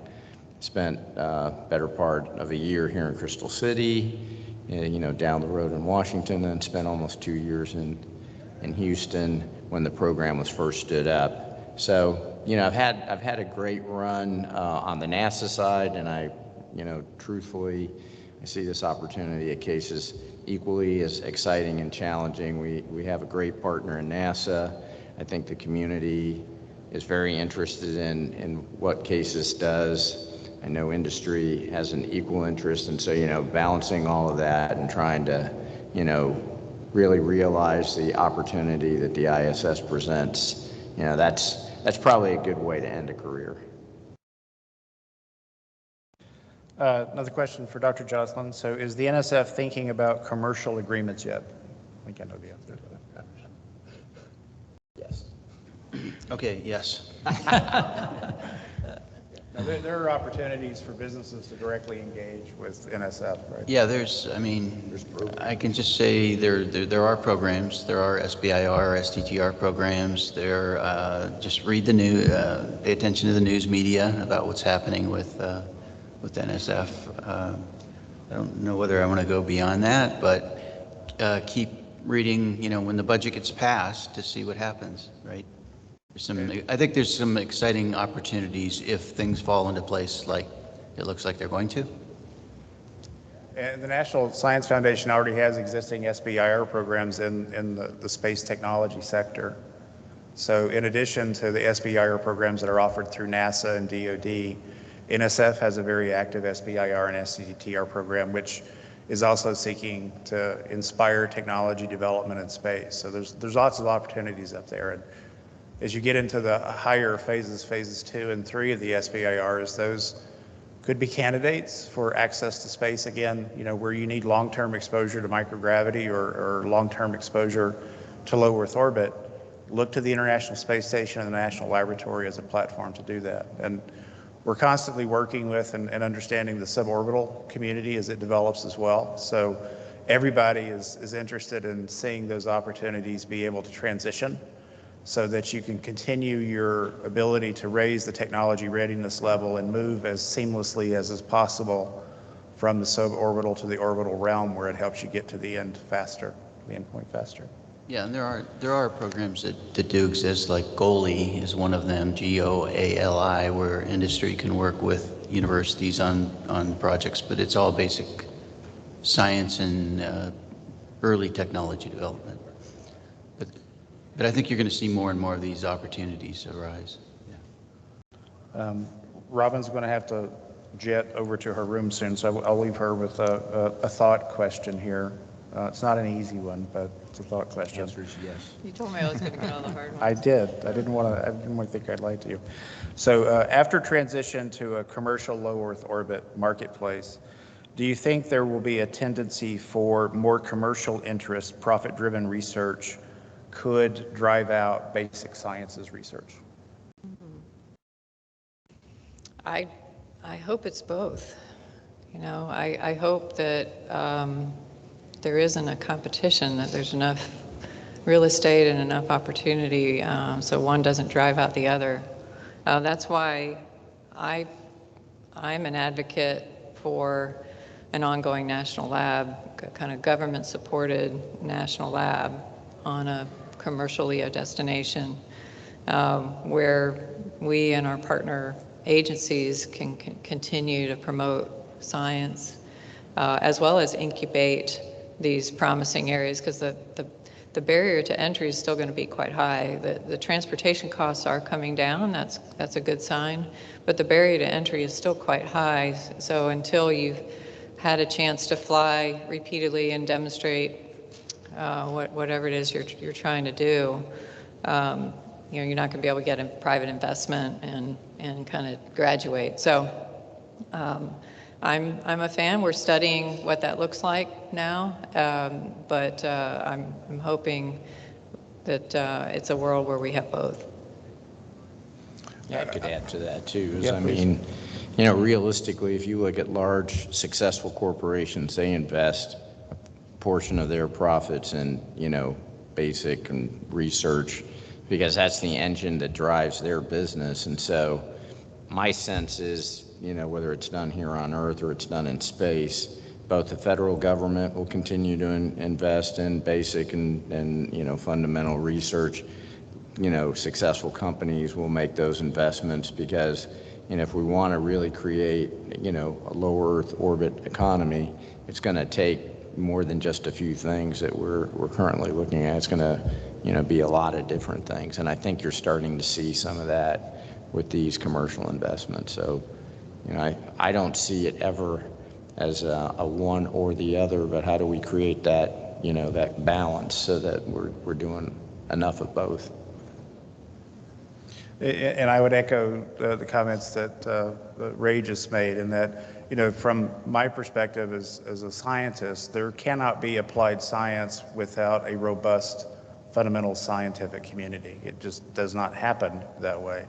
spent better part of a year here in Crystal City, down the road in Washington, and spent almost 2 years in Houston when the program was first stood up. So, I've had a great run on the NASA side, and truthfully, I see this opportunity at CASIS equally as exciting and challenging. We have a great partner in NASA. I think the community is very interested in what CASIS does. I know industry has an equal interest, and so, balancing all of that and trying to, really realize the opportunity that the ISS presents, that's probably a good way to end a career. Another question for Dr. Joslin. So is the NSF thinking about commercial agreements yet? I think I know the answer to that. Yes. Okay, yes. There are opportunities for businesses to directly engage with NSF, right? Yeah, I can just say there are programs. There are SBIR, STTR programs. Just read the news, pay attention to the news media about what's happening with NSF. I don't know whether I want to go beyond that, but keep reading, when the budget gets passed to see what happens, right? I think there's some exciting opportunities if things fall into place like it looks like they're going to. And the National Science Foundation already has existing SBIR programs in the space technology sector. So in addition to the SBIR programs that are offered through NASA and DoD, NSF has a very active SBIR and STTR program, which is also seeking to inspire technology development in space. So there's lots of opportunities up there. And as you get into the higher phases 2 and 3 of the SBIRs, those could be candidates for access to space again, where you need long-term exposure to microgravity or long-term exposure to low Earth orbit. Look to the International Space Station and the National Laboratory as a platform to do that. And we're constantly working with and understanding the suborbital community as it develops as well. So everybody is interested in seeing those opportunities be able to transition so that you can continue your ability to raise the technology readiness level and move as seamlessly as is possible from the suborbital to the orbital realm, where it helps you get to the end faster, the end point faster. Yeah, and there are programs that do exist, like GOALI is one of them, GOALI, where industry can work with universities on projects, but it's all basic science and early technology development. But I think you're going to see more and more of these opportunities arise. Yeah. Robin's going to have to jet over to her room soon, so I'll leave her with a thought question here. It's not an easy one, but it's a thought question. The answer is yes. You told me I was going to get all the hard ones. I did. I didn't want to think I'd lie to you. So after transition to a commercial low Earth orbit marketplace, do you think there will be a tendency for more commercial interest, profit-driven research could drive out basic sciences research? I hope it's both. I hope that there isn't a competition, that there's enough real estate and enough opportunity so one doesn't drive out the other. That's why I'm an advocate for an ongoing national lab, kind of government-supported national lab on a commercial LEO destination where we and our partner agencies can continue to promote science as well as incubate these promising areas, because the barrier to entry is still going to be quite high. The transportation costs are coming down, that's a good sign, but the barrier to entry is still quite high. So until you've had a chance to fly repeatedly and demonstrate whatever it is you're trying to do, you're not going to be able to get a private investment and kind of graduate. So I'm a fan. We're studying what that looks like now, but I'm hoping that it's a world where we have both. Yeah, I could add to that too. Yeah, I mean, realistically, if you look at large, successful corporations, they invest a portion of their profits in, basic and research, because that's the engine that drives their business. And so my sense is, whether it's done here on Earth or it's done in space, both the federal government will continue to invest in basic and fundamental research. Successful companies will make those investments because, if we want to really create, a low Earth orbit economy, it's going to take more than just a few things that we're currently looking at. It's going to, be a lot of different things. And I think you're starting to see some of that with these commercial investments. So, I don't see it ever as a one or the other, but how do we create that, that balance so that we're doing enough of both? And I would echo the comments that Ray just made, in that, from my perspective as a scientist, there cannot be applied science without a robust fundamental scientific community. It just does not happen that way.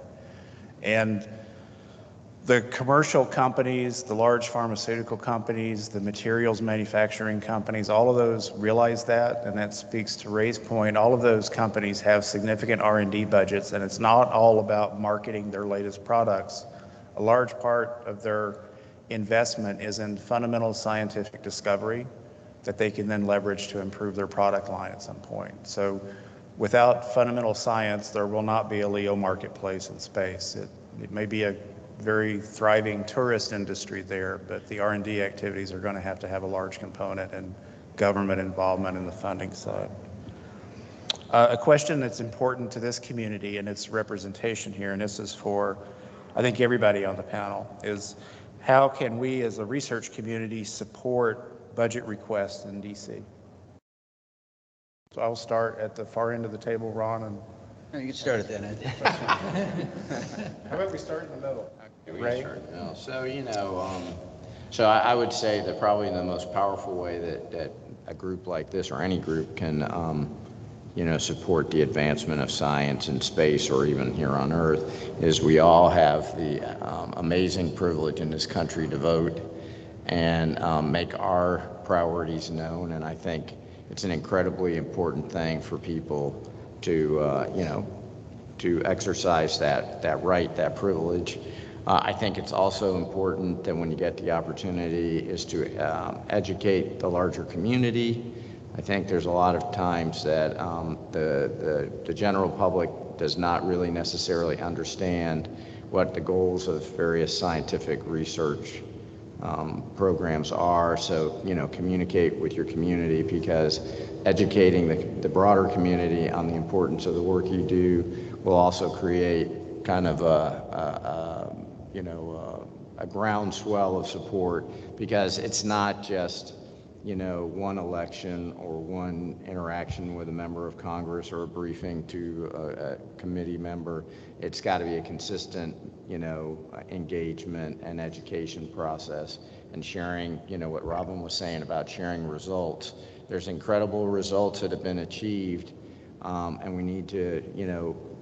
And The commercial companies, the large pharmaceutical companies, the materials manufacturing companies, all of those realize that, and that speaks to Ray's point. All of those companies have significant R&D budgets, and it's not all about marketing their latest products. A large part of their investment is in fundamental scientific discovery that they can then leverage to improve their product line at some point. So without fundamental science, there will not be a LEO marketplace in space. It may be a very thriving tourist industry there, but the R&D activities are going to have a large component and government involvement in the funding side. A question that's important to this community and its representation here, and this is for, I think, everybody on the panel, is how can we as a research community support budget requests in DC? So I'll start at the far end of the table, Ron, and you can start at that end. how about we start in the middle? Ray? So, so I would say that probably the most powerful way that a group like this or any group can, support the advancement of science in space or even here on Earth is we all have the amazing privilege in this country to vote and make our priorities known. And I think it's an incredibly important thing for people to, to exercise that right, that privilege. I think it's also important that when you get the opportunity is to educate the larger community. I think there's a lot of times that the general public does not really necessarily understand what the goals of various scientific research programs are. So, communicate with your community, because educating the broader community on the importance of the work you do will also create kind of a groundswell of support, because it's not just, one election or one interaction with a member of Congress or a briefing to a committee member. It's got to be a consistent, engagement and education process and sharing, what Robin was saying about sharing results. There's incredible results that have been achieved, and we need to,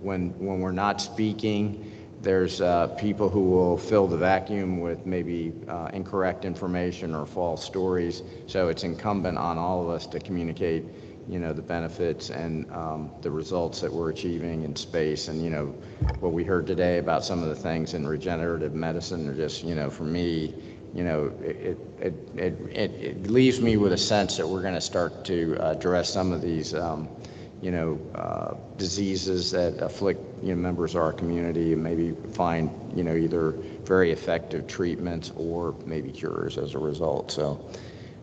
when we're not speaking, there's people who will fill the vacuum with maybe incorrect information or false stories. So it's incumbent on all of us to communicate, the benefits and the results that we're achieving in space. And, what we heard today about some of the things in regenerative medicine are just, for me, it leaves me with a sense that we're going to start to address some of these diseases that afflict members of our community, and maybe find either very effective treatments or maybe cures as a result. So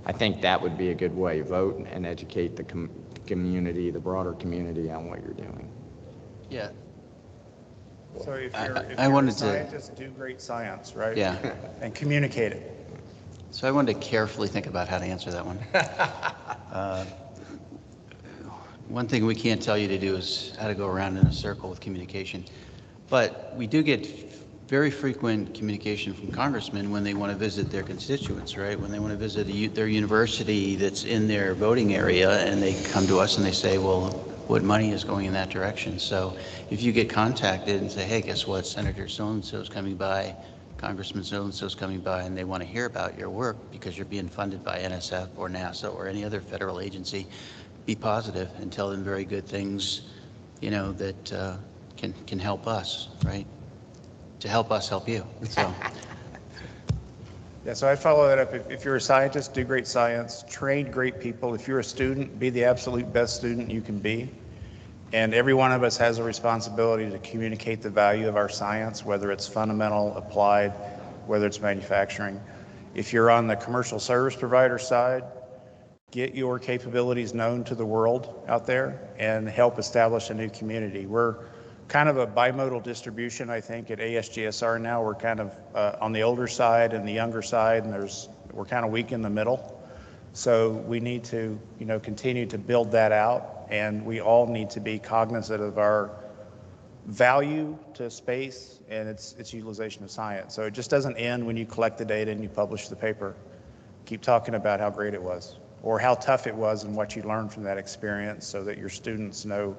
I think that would be a good way. Vote and educate the community, the broader community, on what you're doing. Yeah. So if I wanted a scientist, do great science, right? Yeah. And communicate it. So I wanted to carefully think about how to answer that one. One thing we can't tell you to do is how to go around in a circle with communication. But we do get very frequent communication from congressmen when they want to visit their constituents, right? When they want to visit their university that's in their voting area, and they come to us and they say, well, what money is going in that direction? So if you get contacted and say, hey, guess what, Senator so-and-so is coming by, Congressman so-and-so is coming by, and they want to hear about your work because you're being funded by NSF or NASA or any other federal agency, be positive and tell them very good things, that can help us, right? To help us help you. So. Yeah, so I follow that up. If you're a scientist, do great science, train great people. If you're a student, be the absolute best student you can be. And every one of us has a responsibility to communicate the value of our science, whether it's fundamental, applied, whether it's manufacturing. If you're on the commercial service provider side, get your capabilities known to the world out there and help establish a new community. We're kind of a bimodal distribution, I think, at ASGSR now. We're kind of on the older side and the younger side, and we're kind of weak in the middle. So we need to, continue to build that out, and we all need to be cognizant of our value to space and its utilization of science. So it just doesn't end when you collect the data and you publish the paper. Keep talking about how great it was, or how tough it was and what you learned from that experience, so that your students know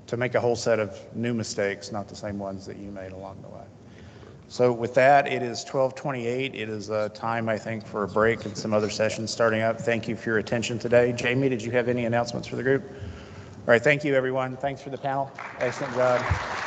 to make a whole set of new mistakes, not the same ones that you made along the way. So with that, it is 12:28. It is time, I think, for a break and some other sessions starting up. Thank you for your attention today. Jamie, did you have any announcements for the group? All right, thank you, everyone. Thanks for the panel. Excellent job.